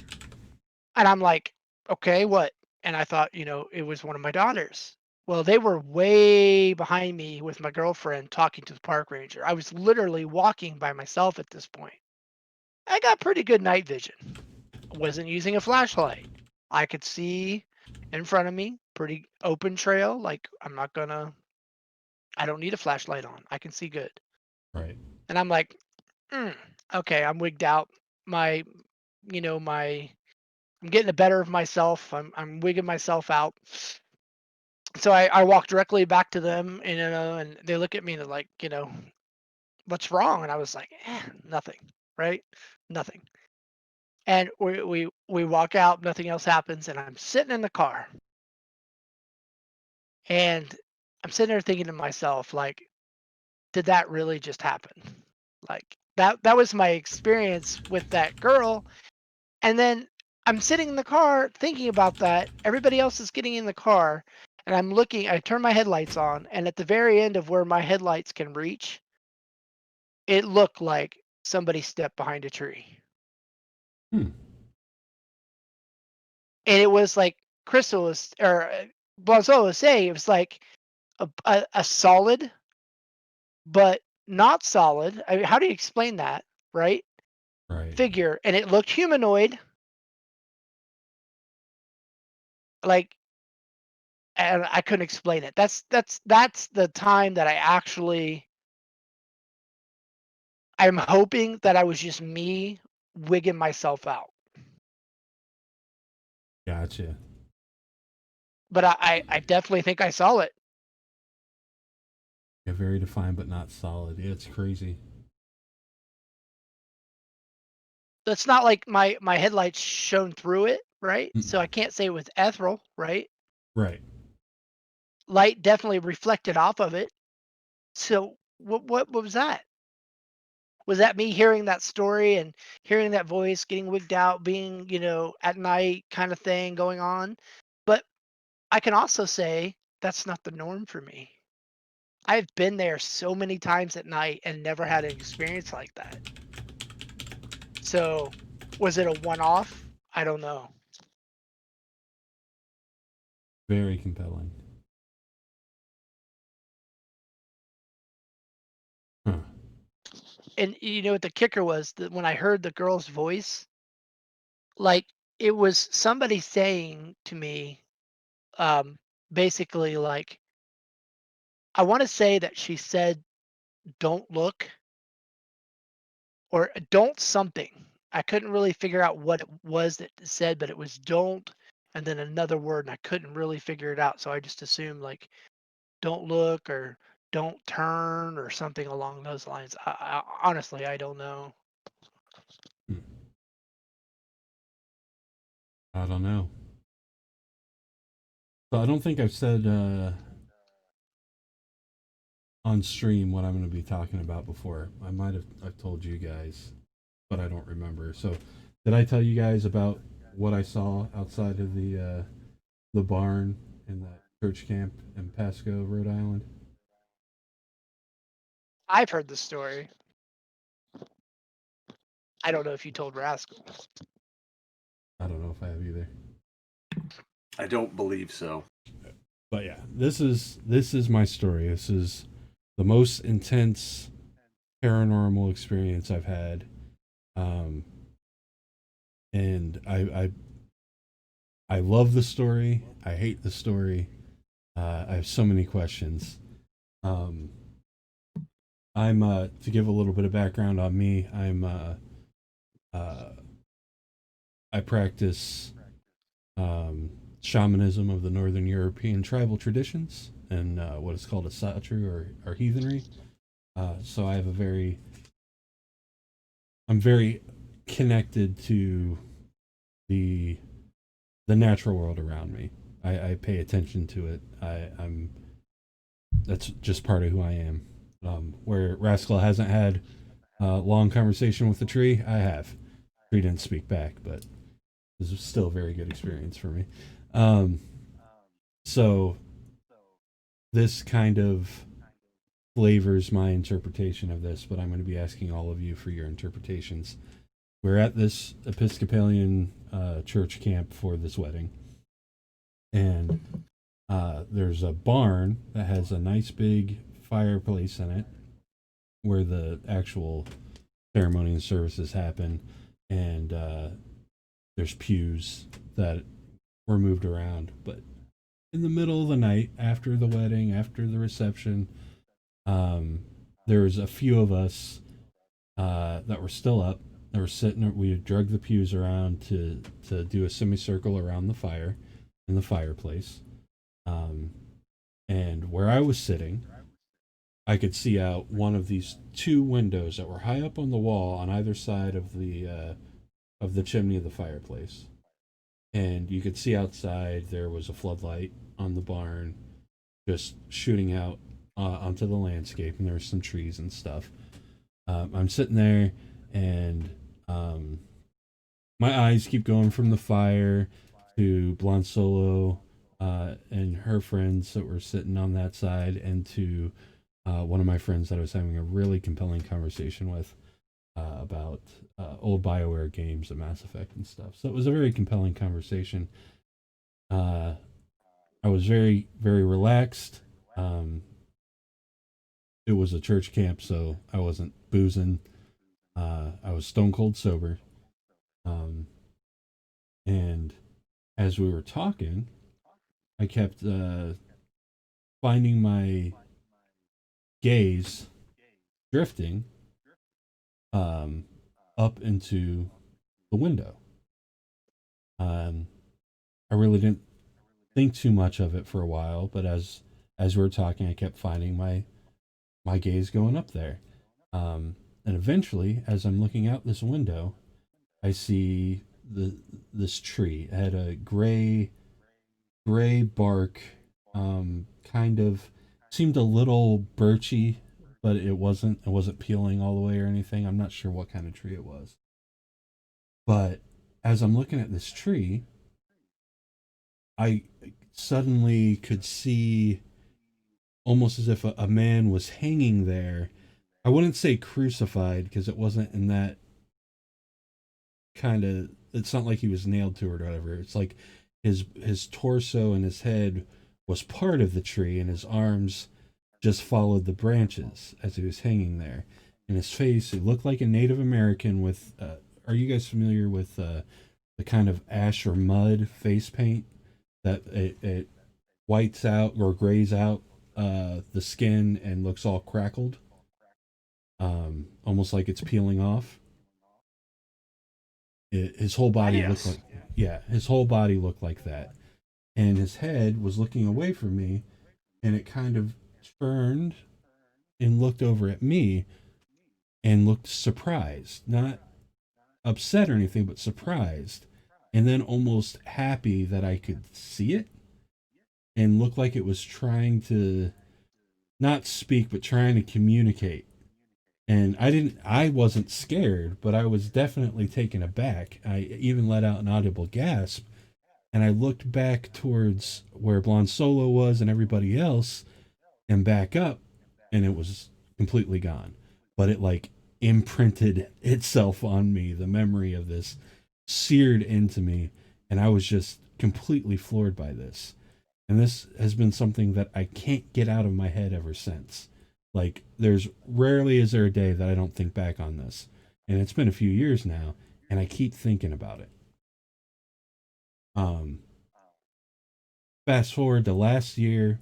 S2: and I'm like, "Okay, what?" And I thought, it was one of my daughters. Well, they were way behind me with my girlfriend talking to the park ranger. I was literally walking by myself at this point. I got pretty good night vision. I wasn't using a flashlight. I could see in front of me, pretty open trail. Like I don't need a flashlight on. I can see good.
S1: Right.
S2: And I'm like, okay, I'm wigged out. My, my, I'm getting the better of myself. I'm wigging myself out. So I walk directly back to them, and they look at me and they're like, what's wrong? And I was like, nothing, right? Nothing. And we walk out, nothing else happens, and I'm sitting in the car, and I'm sitting there thinking to myself, like, did that really just happen? Like that was my experience with that girl. And then I'm sitting in the car thinking about that. Everybody else is getting in the car, and I turn my headlights on, and at the very end of where my headlights can reach, it looked like somebody stepped behind a tree.
S1: Hmm.
S2: And it was like Crystal was, or Blanzo was saying, it was like a solid, but not solid. I mean, how do you explain that, right?
S1: Right.
S2: Figure, and it looked humanoid, like, and I couldn't explain it. That's the time that I'm hoping that I was just me wigging myself out.
S1: Gotcha.
S2: But I definitely think I saw it.
S1: Yeah, very defined but not solid. Yeah, it's crazy.
S2: It's not like my headlights shone through it, right?
S1: Mm.
S2: So I can't say it was ethereal, right?
S1: Right.
S2: Light definitely reflected off of it. So what was that? Was that me hearing that story and hearing that voice, getting wigged out, being, at night kind of thing going on? But I can also say that's not the norm for me. I've been there so many times at night and never had an experience like that. So, was it a one-off? I don't know.
S1: Very compelling. Huh.
S2: And you know what the kicker was? That when I heard the girl's voice, like it was somebody saying to me, um, basically like, I want to say that she said, "Don't look," or "Don't something." I couldn't really figure out what it was that it said, but it was "don't," and then another word, and I couldn't really figure it out. So I just assumed like "don't look" or "don't turn" or something along those lines. Honestly, I don't know.
S1: Hmm. I don't know. So I don't think I've said on stream what I'm going to be talking about before. I might have I've told you guys, but I don't remember. So did I tell you guys about what I saw outside of the barn in that church camp in Pasco, Rhode Island?
S2: I've heard the story. I don't know if you told Rascal.
S1: I don't know if I have either.
S3: I don't believe so.
S1: But yeah, this is my story. This is the most intense paranormal experience I've had Um, and I love the story. I hate the story. I have so many questions. Um, I'm to give a little bit of background on me. Uh, I practice um, shamanism of the Northern European tribal traditions and what is called a satru or heathenry. So I have a very I'm very connected to the the natural world around me. I pay attention to it. I'm That's just part of who I am. Where Rascal hasn't had a long conversation with the tree, I have. Tree didn't speak back, but this was still a very good experience for me. Um, so this kind of flavors my interpretation of this, but I'm going to be asking all of you for your interpretations. We're at this Episcopalian church camp for this wedding, and there's a barn that has a nice big fireplace in it where the actual ceremony and services happen, and there's pews that were moved around. But in the middle of the night, after the wedding, after the reception, um, there was a few of us that were still up. They were sitting. We had drug the pews around to do a semicircle around the fire in the fireplace. Um, and where I was sitting, I could see out one of these two windows that were high up on the wall on either side of the chimney of the fireplace. And you could see outside there was a floodlight on the barn, just shooting out onto the landscape, and there were some trees and stuff. I'm sitting there, and my eyes keep going from the fire to Blonde Solo and her friends that were sitting on that side, and to one of my friends that I was having a really compelling conversation with about old BioWare games and Mass Effect and stuff. So it was a very compelling conversation. Uh, I was very, very relaxed. Um, it was a church camp, so I wasn't boozing. I was stone cold sober. Um, and as we were talking, I kept finding my gaze drifting um, up into the window. Um, I really didn't think too much of it for a while, but as we were talking, I kept finding my gaze going up there. And eventually, as I'm looking out this window, I see this tree. It had a gray bark, kind of seemed a little birchy, but it wasn't peeling all the way or anything. I'm not sure what kind of tree it was. But as I'm looking at this tree, I suddenly could see almost as if a man was hanging there. I wouldn't say crucified because it wasn't in that kind of. It's not like he was nailed to it or whatever. It's like his torso and his head was part of the tree, and his arms just followed the branches as he was hanging there. And his face, it looked like a Native American with. Are you guys familiar with the kind of ash or mud face paint that it whites out or grays out the skin and looks all crackled, almost like it's peeling off. His whole body looked
S3: Yes.
S1: like, yeah, his whole body looked like that, and his head was looking away from me, and it kind of turned and looked over at me and looked surprised, not upset or anything, but surprised, and then almost happy that I could see it, and looked like it was trying to not speak but trying to communicate. And I wasn't scared, but I was definitely taken aback. I even let out an audible gasp, and I looked back towards where Blonde Solo was and everybody else, and back up, and it was completely gone. But it like imprinted itself on me. The memory of this seared into me, and I was just completely floored by this. And this has been something that I can't get out of my head ever since. Like, there's rarely is there a day that I don't think back on this. and it's been a few years now, and I keep thinking about it. Um, Fast forward to last year,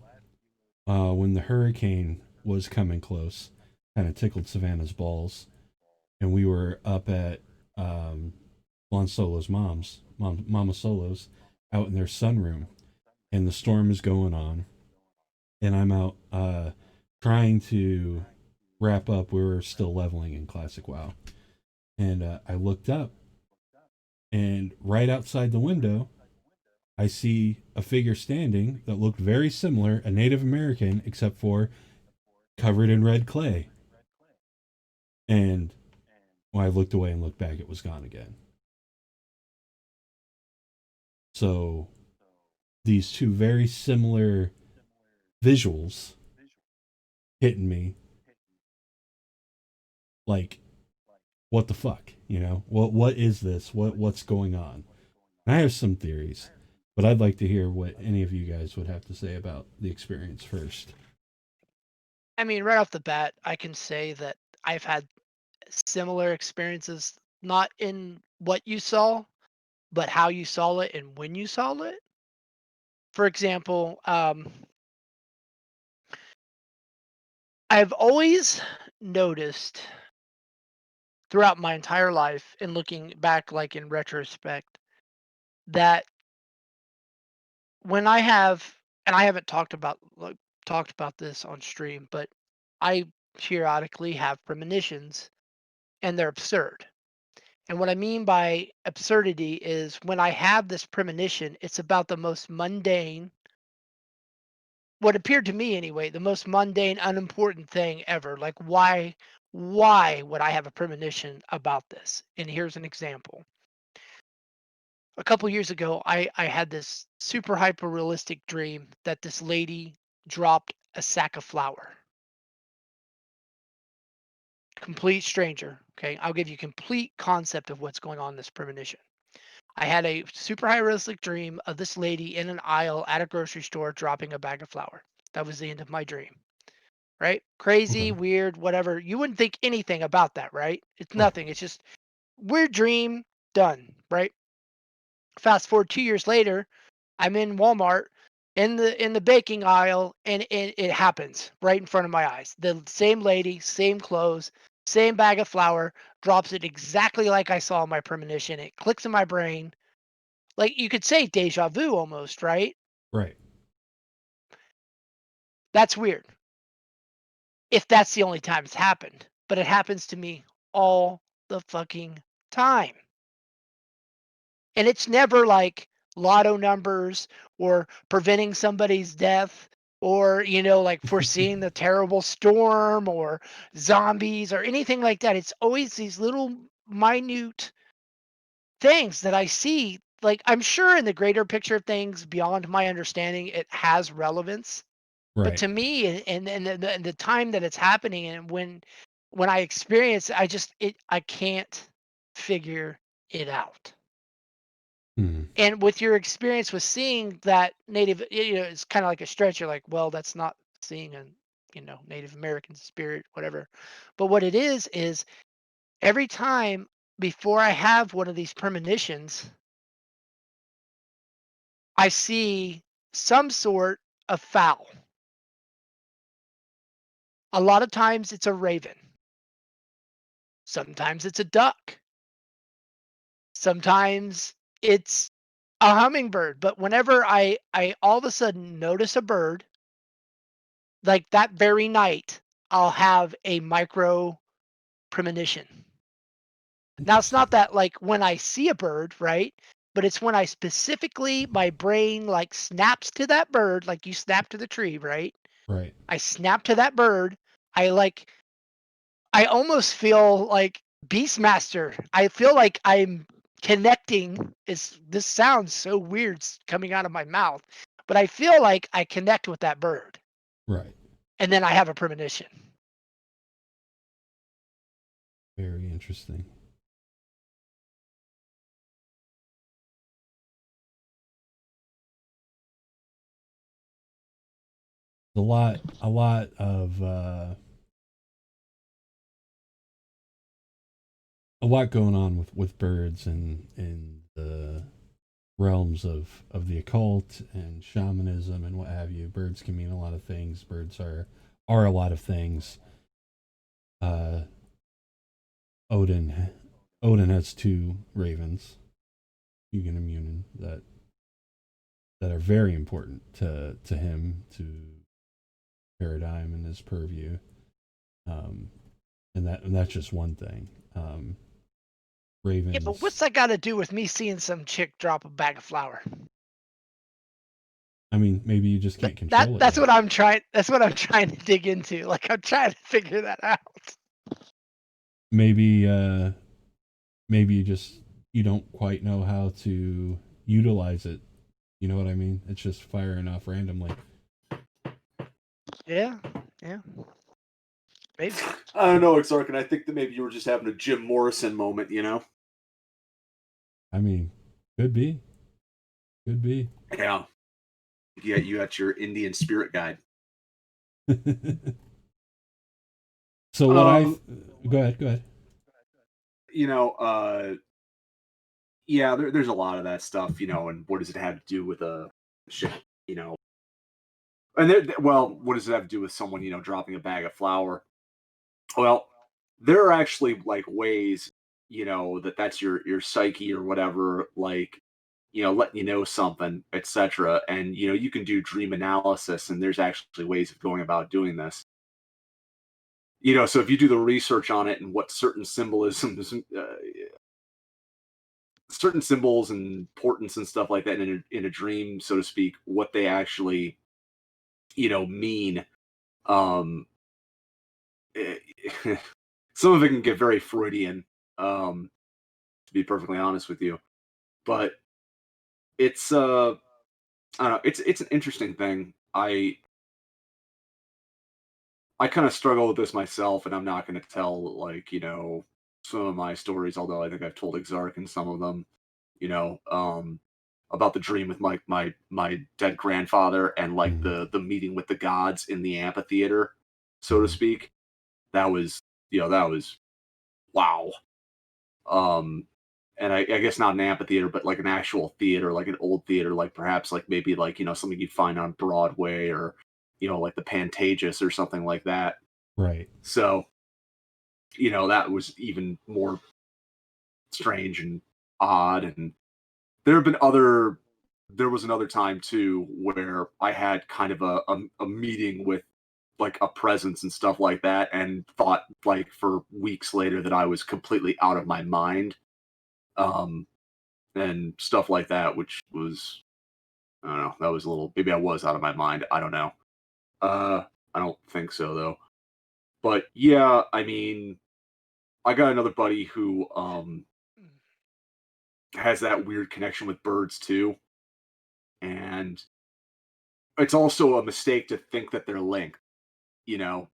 S1: when the hurricane was coming close, kind of tickled Savannah's balls, and we were up at um, Lon Solo's Mama Solo's, out in their sunroom, and the storm is going on, and I'm out trying to wrap up. We were still leveling in Classic WoW, and I looked up, and right outside the window, I see a figure standing that looked very similar, a Native American, except for covered in red clay. And when I looked away and looked back, it was gone again. So these two very similar visuals hitting me like, what the fuck? You know, what is this? What's going on? And I have some theories, but I'd like to hear what any of you guys would have to say about the experience first.
S2: I mean, right off the bat, I can say that I've had similar experiences, not in what you saw, but how you saw it and when you saw it. For example, I've always noticed throughout my entire life, and looking back, like in retrospect, that when I have, and I haven't talked about this on stream, but I periodically have premonitions, and they're absurd. And what I mean by absurdity is when I have this premonition, it's about the most mundane, what appeared to me anyway, the most mundane, unimportant thing ever. Like why would I have a premonition about this? And here's an example. A couple years ago, I had this super hyper realistic dream that this lady dropped a sack of flour. Complete stranger. Okay. I'll give you complete concept of what's going on in this premonition. I had a super high realistic dream of this lady in an aisle at a grocery store dropping a bag of flour. That was the end of my dream. Right? Crazy,
S1: Okay.
S2: weird, whatever. You wouldn't think anything about that, right? It's
S1: Right.
S2: nothing. It's just weird dream, done, right? Fast forward 2 years later, I'm in Walmart in the baking aisle, and it happens right in front of my eyes. The same lady, same clothes, same bag of flour, drops it exactly like I saw in my premonition. It clicks in my brain. Like you could say deja vu almost, right?
S1: Right.
S2: That's weird. If that's the only time it's happened, but it happens to me all the fucking time. And it's never like lotto numbers or preventing somebody's death or, like foreseeing the terrible storm or zombies or anything like that. It's always these little minute things that I see. Like, I'm sure in the greater picture of things beyond my understanding, it has relevance. But
S1: Right.
S2: to me, and the time that it's happening, and when I experience it, I can't figure it out.
S1: Hmm.
S2: And with your experience with seeing that native, it's kind of like a stretch. You're like, well, that's not seeing a, Native American spirit, whatever. But what it is every time before I have one of these premonitions, I see some sort of fowl. A lot of times it's a raven. Sometimes it's a duck. Sometimes it's a hummingbird. But whenever I all of a sudden notice a bird, like that very night, I'll have a micro premonition. Now it's not
S1: Interesting.
S2: that like when I see a bird, right? But it's when I specifically my brain like snaps to that bird, like you snap to the tree, right?
S1: Right.
S2: I snap to that bird. I like I almost feel like Beastmaster. I feel like I'm connecting. This sounds so weird coming out of my mouth, but I feel like I connect with that bird,
S1: Right.
S2: and then I have a premonition.
S1: Very interesting. A lot of a lot going on with birds and in the realms of the occult and shamanism and what have you. Birds can mean a lot of things. Birds are a lot of things. Uh, Odin Odin has two ravens, Hugin and Munin, that are very important to him, to paradigm and his purview. Um, and that's just one thing.
S2: Yeah, but what's
S1: Ravens.
S2: that got to do with me seeing some chick drop a bag of flour?
S1: I mean, maybe you just
S2: That,
S1: can't
S2: that
S1: control it
S2: that's
S1: yet.
S2: what I'm trying. That's what I'm trying to dig into. Like I'm trying to figure that out.
S1: Maybe maybe you don't quite know how to utilize it. You know what I mean? It's just firing off randomly.
S2: Yeah, yeah, maybe.
S3: I don't know, Exarch, I think that maybe you were just having a Jim Morrison moment, you know?
S1: I mean, could be, could be.
S3: Yeah. Yeah, you got your Indian spirit guide.
S1: So what I
S3: Um,
S1: go ahead, go ahead.
S3: you know, yeah, there's a lot of that stuff, you know, and what does it have to do with a shit, you know? And well, what does it have to do with someone, you know, dropping a bag of flour? Well, there are actually like ways, you know, that's your psyche or whatever, like, you know, letting you know something, etc. And you know, you can do dream analysis, and there's actually ways of going about doing this. You know, so if you do the research on it and what certain symbolisms, certain symbols and importance and stuff like that in a dream, so to speak, what they actually, you know, mean. Um, eh, some of it can get very Freudian. To be perfectly honest with you, but it's I don't know, it's an interesting thing. I kind of struggle with this myself, and I'm not going to tell, like, you know, some of my stories, although I think I've told Exarch and some of them, you know, about the dream with my dead grandfather and like
S1: Mm-hmm.
S3: the meeting with the gods in the amphitheater, so to
S1: Mm-hmm.
S3: speak. That was, you know, that was wow. Um, and I guess not an amphitheater, but like an actual theater, like an old theater, like perhaps like maybe like, you know, something you'd find on Broadway or, you know, like the Pantages or something like that.
S1: Right.
S3: So, you know, that was even more strange and odd. And there have been other, there was another time too where I had kind of a meeting with like a presence and stuff like that and thought like for weeks later that I was completely out of my mind. Um, and stuff like that, which was, I don't know, that was a little, maybe I was out of my mind. I don't know. Uh, I don't think so though. But yeah, I mean, I got another buddy who has that weird connection with birds too, and it's also a mistake to think that they're linked. You know,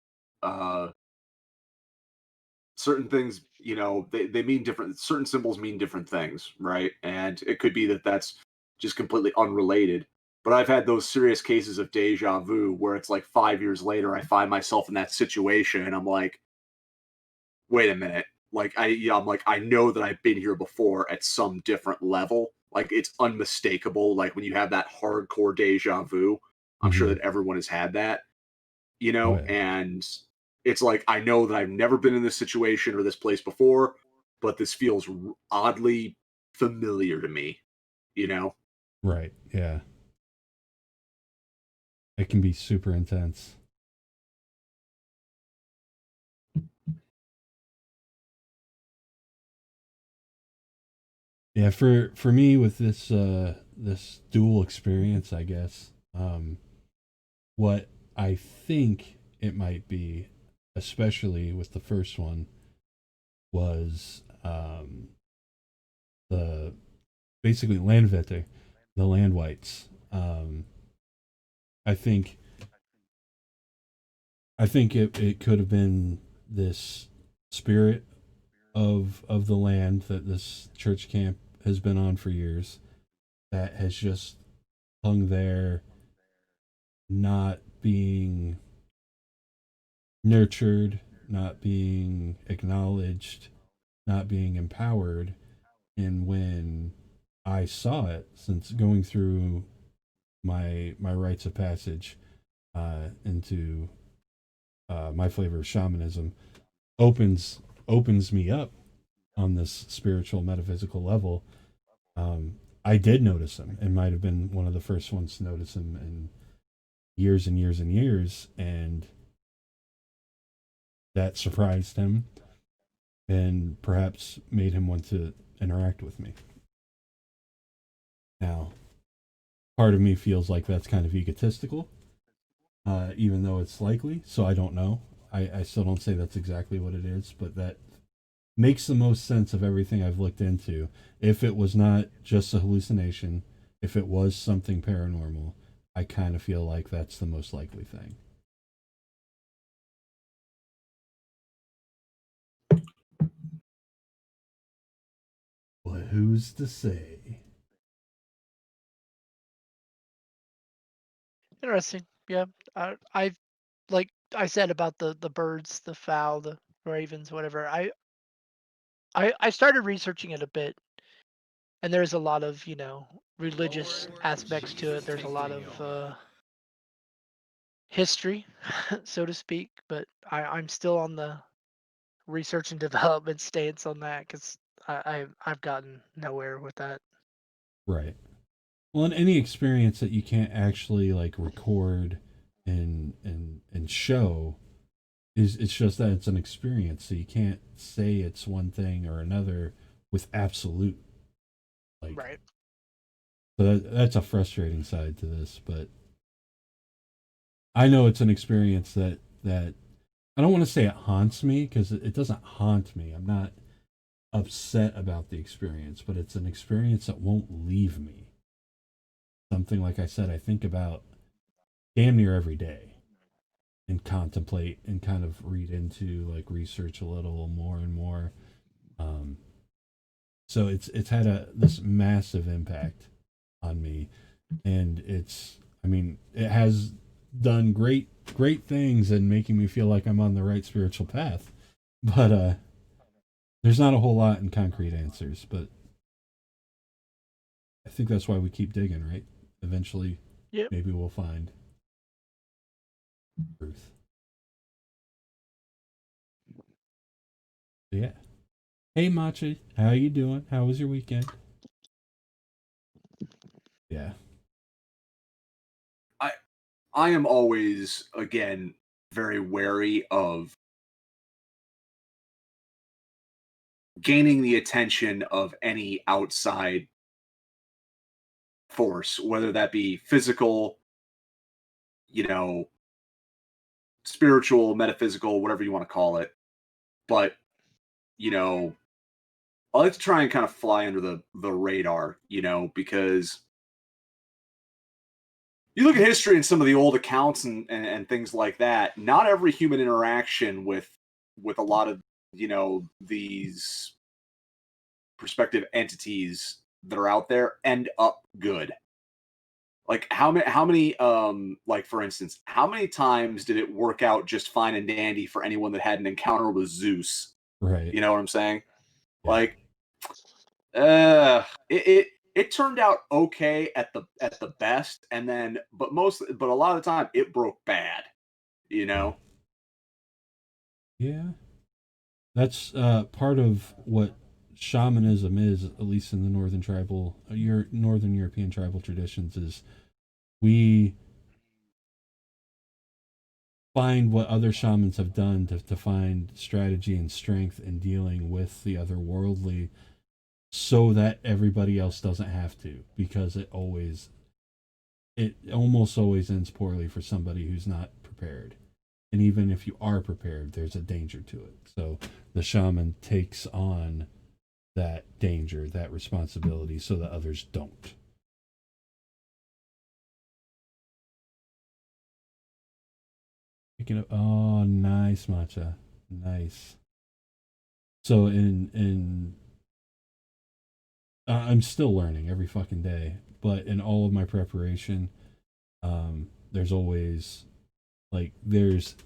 S3: uh, certain things, you know, they mean different. Certain symbols mean different things, right? And it could be that that's just completely unrelated. But I've had those serious cases of deja vu where it's like 5 years later, I find myself in that situation, and I'm like, wait a minute. Like yeah, I'm like, I know that I've been here before at some different level. Like it's unmistakable. Like when you have that hardcore deja vu, I'm sure
S1: Mm-hmm.
S3: that everyone has had that, you
S1: Oh
S3: know,
S1: yeah.
S3: and it's like I know that I've never been in this situation or this place before, but this feels oddly familiar to me, you know.
S1: Right. Yeah. It can be super intense. Yeah. For me with this dual experience, I guess. What I think it might be, especially with the first one, was the basically Landvetter, the land whites. I think it could have been this spirit of the land that this church camp has been on for years that has just hung there, not being nurtured, not being acknowledged, not being empowered. And when I saw it, since going through my rites of passage into my flavor of shamanism, opens opens me up on this spiritual metaphysical level. I did notice him, and might have been one of the first ones to notice him in years and years and years, and that surprised him and perhaps made him want to interact with me. Now, part of me feels like that's kind of egotistical, even though it's likely. So I don't know. I still don't say that's exactly what it is, but that makes the most sense of everything I've looked into. If it was not just a hallucination, if it was something paranormal, I kind of feel like that's the most likely thing. Well, who's to say?
S2: Interesting. Yeah. I like I said about the birds, the fowl, the ravens, whatever. I started researching it a bit, and there's a lot of religious aspects to it. There's a lot of history, so to speak. But I'm still on the research and development stance on that because I've gotten nowhere with that.
S1: Right. Well, in any experience that you can't actually like record and show, is it's just that it's an experience, so you can't say it's one thing or another with absolute like.
S2: Right.
S1: So that's a frustrating side to this, but I know it's an experience that I don't want to say it haunts me because it doesn't haunt me. I'm not upset about the experience, but it's an experience that won't leave me. Something like I said, I think about damn near every day and contemplate and kind of read into, like, research a little more and more. Um, so it's had a this massive impact on me, and it's, I mean, it has done great things and making me feel like I'm on the right spiritual path. But there's not a whole lot in concrete answers, but I think that's why we keep digging, right? Eventually,
S2: Yep.
S1: maybe we'll find truth. So, yeah. Hey, Machi, how you doing? How was your weekend? Yeah.
S3: I am always, again, very wary of gaining the attention of any outside force, whether that be physical, you know, spiritual, metaphysical, whatever you want to call it. But, you know, I like to try and kind of fly under the radar, because you look at history and some of the old accounts and things like that. Not every human interaction with a lot of these prospective entities that are out there end up good. Like how many like for instance, how many times did it work out just fine and dandy for anyone that had an encounter with Zeus?
S1: Right.
S3: You know what I'm saying?
S1: Yeah.
S3: Like it turned out okay at the best, and then but a lot of the time it broke bad, you know?
S1: Yeah. That's part of what shamanism is, at least in the northern tribal, your northern European tribal traditions, is we find what other shamans have done to find strategy and strength in dealing with the otherworldly so that everybody else doesn't have to, because it almost always ends poorly for somebody who's not prepared. And even if you are prepared, there's a danger to it. So the shaman takes on that danger, that responsibility, so that others don't. Picking up, oh, nice, matcha, nice. So I'm still learning every fucking day, but in all of my preparation, there's always, like, there's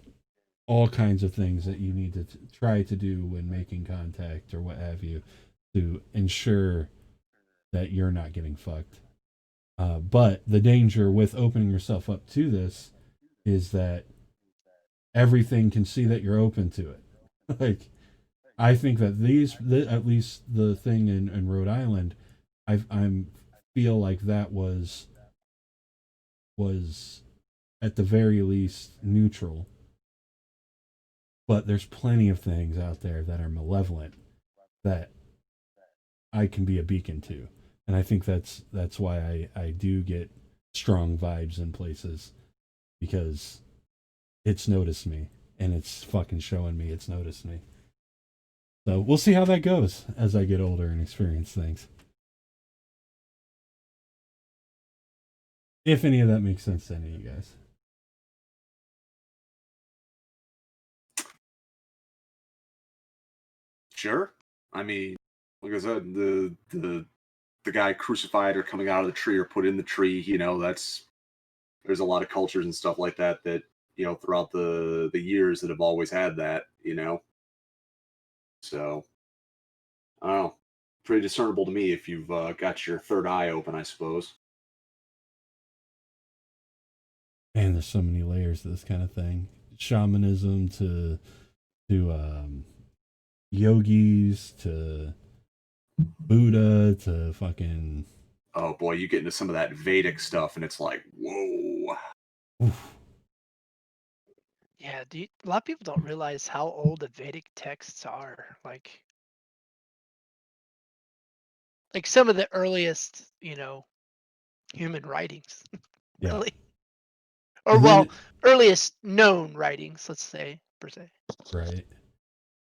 S1: all kinds of things that you need to try to do when making contact or what have you to ensure that you're not getting fucked. But the danger with opening yourself up to this is that everything can see that you're open to it. Like, I think that at least the thing in Rhode Island, I'm feel like that was at the very least neutral. But there's plenty of things out there that are malevolent that I can be a beacon to, and I think that's why I do get strong vibes in places because it's noticed me and it's fucking showing me it's noticed me. So we'll see how that goes as I get older and experience things. If any of that makes sense to any of you guys.
S3: Sure. I mean, like I said, the guy crucified or coming out of the tree or put in the tree, that's there's a lot of cultures and stuff like that that, throughout the years that have always had that. So I don't know. Pretty discernible to me if you've got your third eye open, I suppose.
S1: Man, there's so many layers to this kind of thing. Shamanism to yogis to Buddha to fucking.
S3: Oh boy, you get into some of that Vedic stuff, and it's like, whoa.
S1: Oof.
S2: Yeah, a lot of people don't realize how old the Vedic texts are. Like some of the earliest, human writings,
S1: Yeah.
S2: really. Or
S1: And
S2: well,
S1: then
S2: earliest known writings, let's say, per se.
S1: right.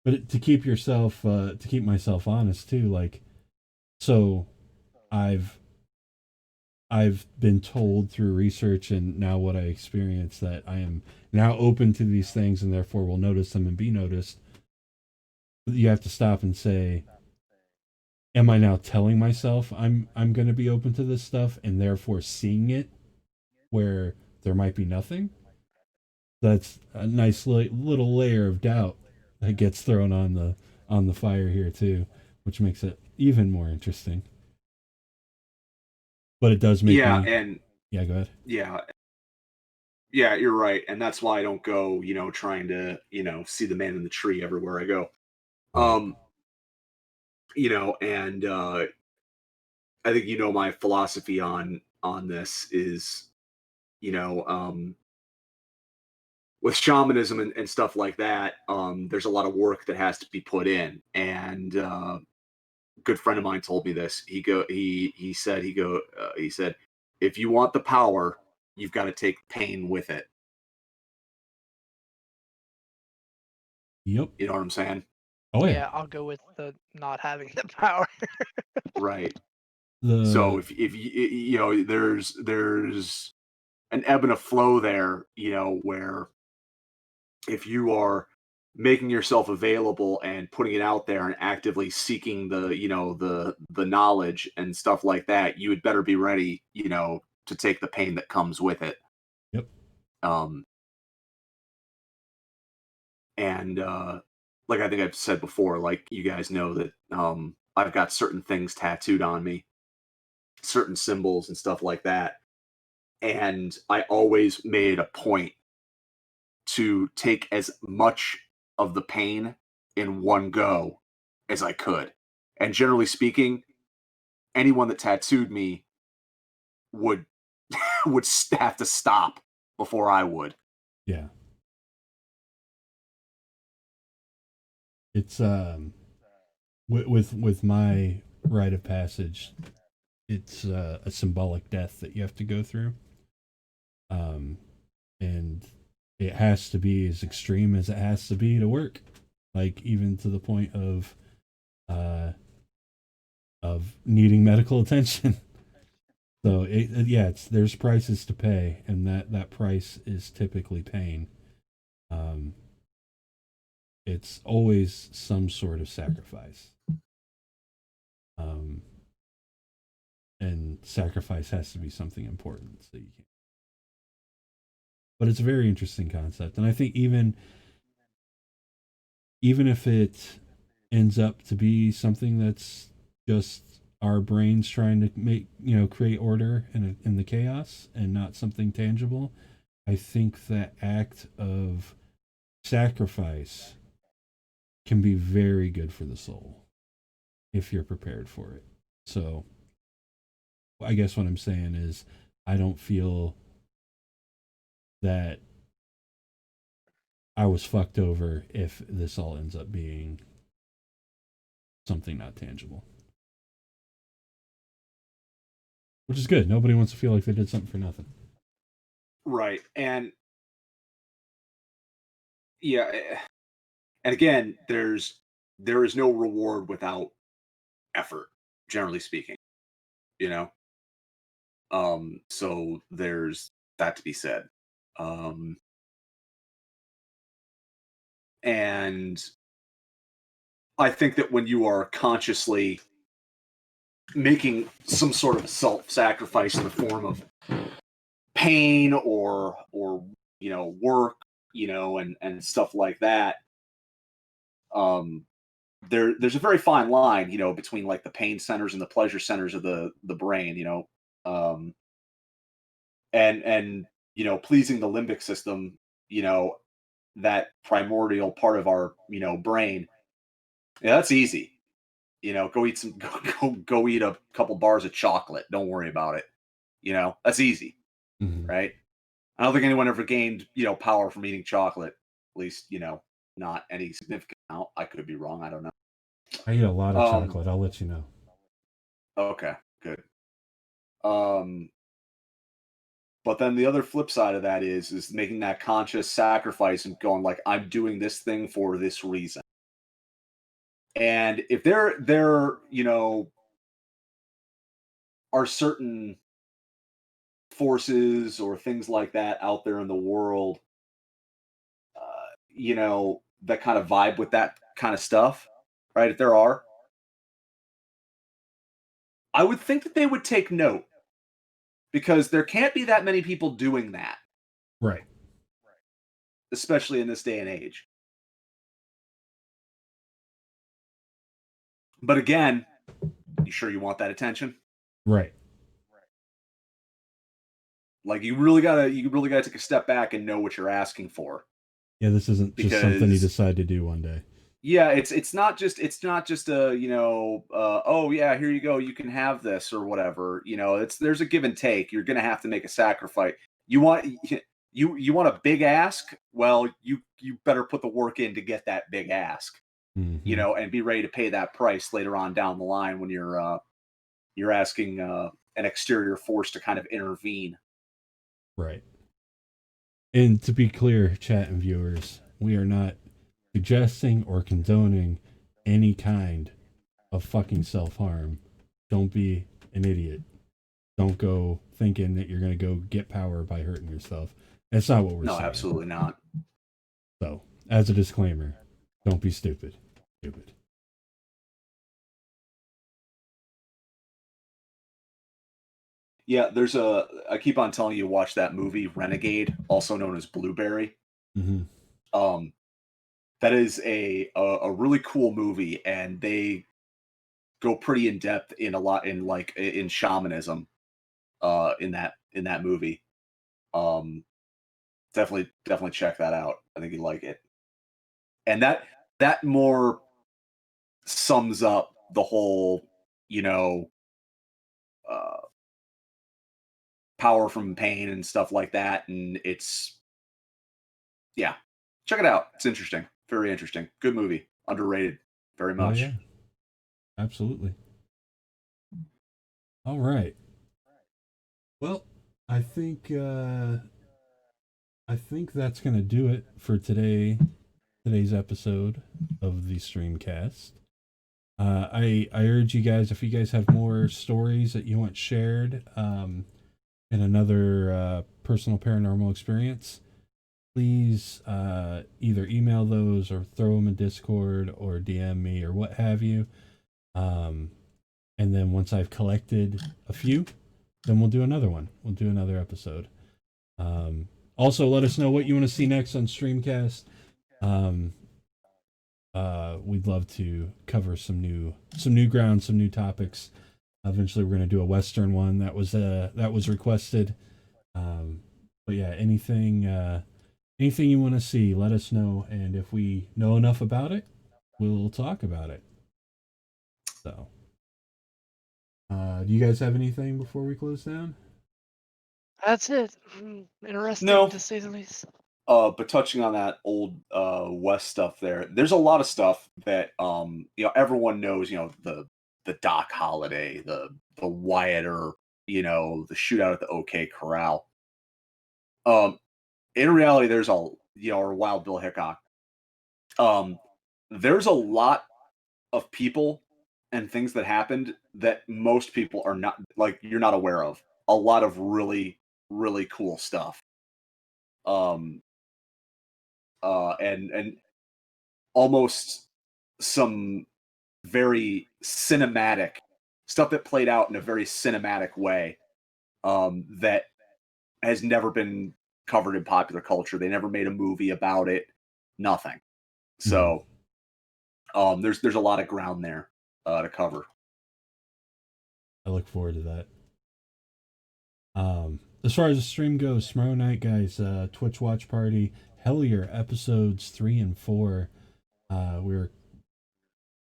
S1: But to keep yourself to keep myself honest too, like so I've I've been told through research and now what I experience that I am now open to these things and therefore will notice them and be noticed. You have to stop and say, am I now telling myself I'm going to be open to this stuff and therefore seeing it where there might be nothing? That's a nice little layer of doubt that gets thrown on the fire here too, which makes it even more interesting. But it does make
S3: Yeah,
S1: me.
S3: and
S1: Yeah, go ahead.
S3: yeah, yeah, you're right, and that's why I don't go, trying to, see the man in the tree everywhere I go.
S1: Right.
S3: Um, and I think my philosophy on this is, you know, um, with shamanism and stuff like that. There's a lot of work that has to be put in, and a good friend of mine told me this. He said, if you want the power, you've got to take pain with it.
S1: Yep.
S3: You know what I'm saying?
S1: Oh yeah.
S2: Yeah, I'll go with the not having the power.
S3: Right. So
S1: The
S3: if there's an ebb and a flow there, where if you are making yourself available and putting it out there and actively seeking the knowledge and stuff like that, you had better be ready, to take the pain that comes with it.
S1: yep.
S3: Um, and like I think I've said before, like you guys know that I've got certain things tattooed on me, certain symbols and stuff like that. And I always made a point to take as much of the pain in one go as I could. And generally speaking, anyone that tattooed me would have to stop before I would.
S1: Yeah. It's with my rite of passage, it's a symbolic death that you have to go through. Um, and it has to be as extreme as it has to be to work. Like even to the point uh of needing medical attention. So yeah, there's prices to pay, and that price is typically pain. Um, it's always some sort of sacrifice. Um, and sacrifice has to be something important, so you can. But it's a very interesting concept, and I think even even if it ends up to be something that's just our brains trying to make, create order in the chaos and not something tangible, I think that act of sacrifice can be very good for the soul if you're prepared for it. So I guess what I'm saying is I don't feel that I was fucked over if this all ends up being something not tangible. Which is good. Nobody wants to feel like they did something for nothing.
S3: Right. And yeah, and again, there is no reward without effort, generally speaking, you know. So there's that to be said. Um and I think that when you are consciously making some sort of self-sacrifice in the form of pain or work, and stuff like that, um there's a very fine line, between like the pain centers and the pleasure centers of the brain, um and pleasing the limbic system, that primordial part of our brain. Yeah, that's easy. Go eat some go eat a couple bars of chocolate, don't worry about it. That's easy,
S1: Mm-hmm.
S3: right? I don't think anyone ever gained, power from eating chocolate. At least, not any significant amount. I could be wrong. I don't know.
S1: I eat a lot of
S3: Um,
S1: chocolate. I'll let you know.
S3: okay, good. Um, but then the other flip side of that is making that conscious sacrifice and going like, I'm doing this thing for this reason. And if there, are certain forces or things like that out there in the world, that kind of vibe with that kind of stuff, right? If there are, I would think that they would take note because there can't be that many people doing that,
S1: Right.
S3: especially in this day and age. But again, you sure you want that attention?
S1: Right.
S3: Like you really gotta take a step back and know what you're asking for.
S1: Yeah, this isn't just something you
S3: Because
S1: decide to do one day.
S3: yeah, it's not just a, oh yeah, here you go, you can have this or whatever. There's a give and take. You're gonna have to make a sacrifice. You want you want a big ask? Well, you better put the work in to get that big ask.
S1: Mm-hmm.
S3: And be ready to pay that price later on down the line when you're asking an exterior force to kind of intervene.
S1: Right. And to be clear, chat and viewers, we are not suggesting or condoning any kind of fucking self harm. Don't be an idiot. Don't go thinking that you're going to go get power by hurting yourself. That's not what we're
S3: No,
S1: saying.
S3: absolutely not.
S1: So, as a disclaimer, don't be stupid. Stupid.
S3: Yeah, I keep on telling you, watch that movie Renegade, also known as Blueberry.
S1: Mm-hmm.
S3: Um, that is a really cool movie, and they go pretty in depth in a lot in shamanism. In that movie, um, definitely check that out. I think you like it, and that more sums up the whole, you know, uh, power from pain and stuff like that. And it's, yeah, check it out. It's interesting, very interesting, good movie, underrated, very
S1: Oh,
S3: much.
S1: yeah. Absolutely. All right. Well, I think that's gonna do it for today's episode of the Streamcast. I urge you guys, if you guys have more stories that you want shared, in another personal paranormal experience, please either email those or throw them in Discord or DM me or what have you. Um, and then once I've collected a few, then we'll do another one. We'll do another episode. Also, let us know what you want to see next on Streamcast. Um, we'd love to cover some new ground, some new topics. Eventually, we're going to do a Western one that was requested. But yeah, anything you want to see, let us know, and if we know enough about it, we'll talk about it. So, do you guys have anything before we close down?
S2: That's it. Interesting
S3: No.
S2: to say the least.
S3: But touching on that old West stuff there's a lot of stuff that everyone knows, the Doc Holliday, the Wyatt Earp, the shootout at the OK Corral. In reality, there's or Wild Bill Hickok. There's a lot of people and things that happened that most people are not, like, you're not aware of. A lot of really, really cool stuff. Um, and almost some very cinematic stuff that played out in a very cinematic way, that has never been covered in popular culture. They never made a movie about it. Nothing. So there's a lot of ground there to cover.
S1: I look forward to that. As far as the stream goes, tomorrow night, guys, Twitch watch party, Hellier episodes 3 and 4. We're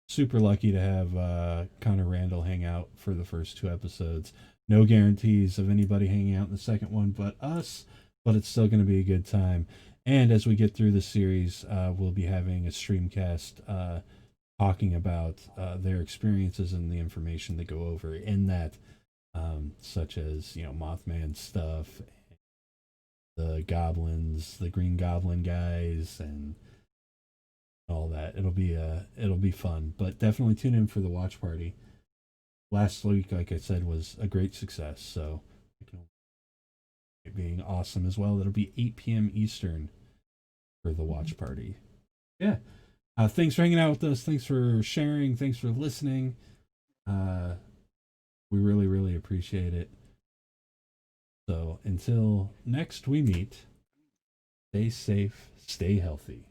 S1: super lucky to have Connor Randall hang out for the first 2 episodes. No guarantees of anybody hanging out in the second one but us, but it's still going to be a good time. And as we get through the series, we'll be having a streamcast talking about their experiences and the information they go over in that, such as Mothman stuff, the goblins, the Green Goblin guys, and all that. It'll be fun, but definitely tune in for the watch party. Last week, like I said, was a great success, so it being awesome as well. It'll be 8 p.m. Eastern for the watch party. Yeah. Thanks for hanging out with us. Thanks for sharing. Thanks for listening. We really, really appreciate it. So until next we meet, stay safe, stay healthy.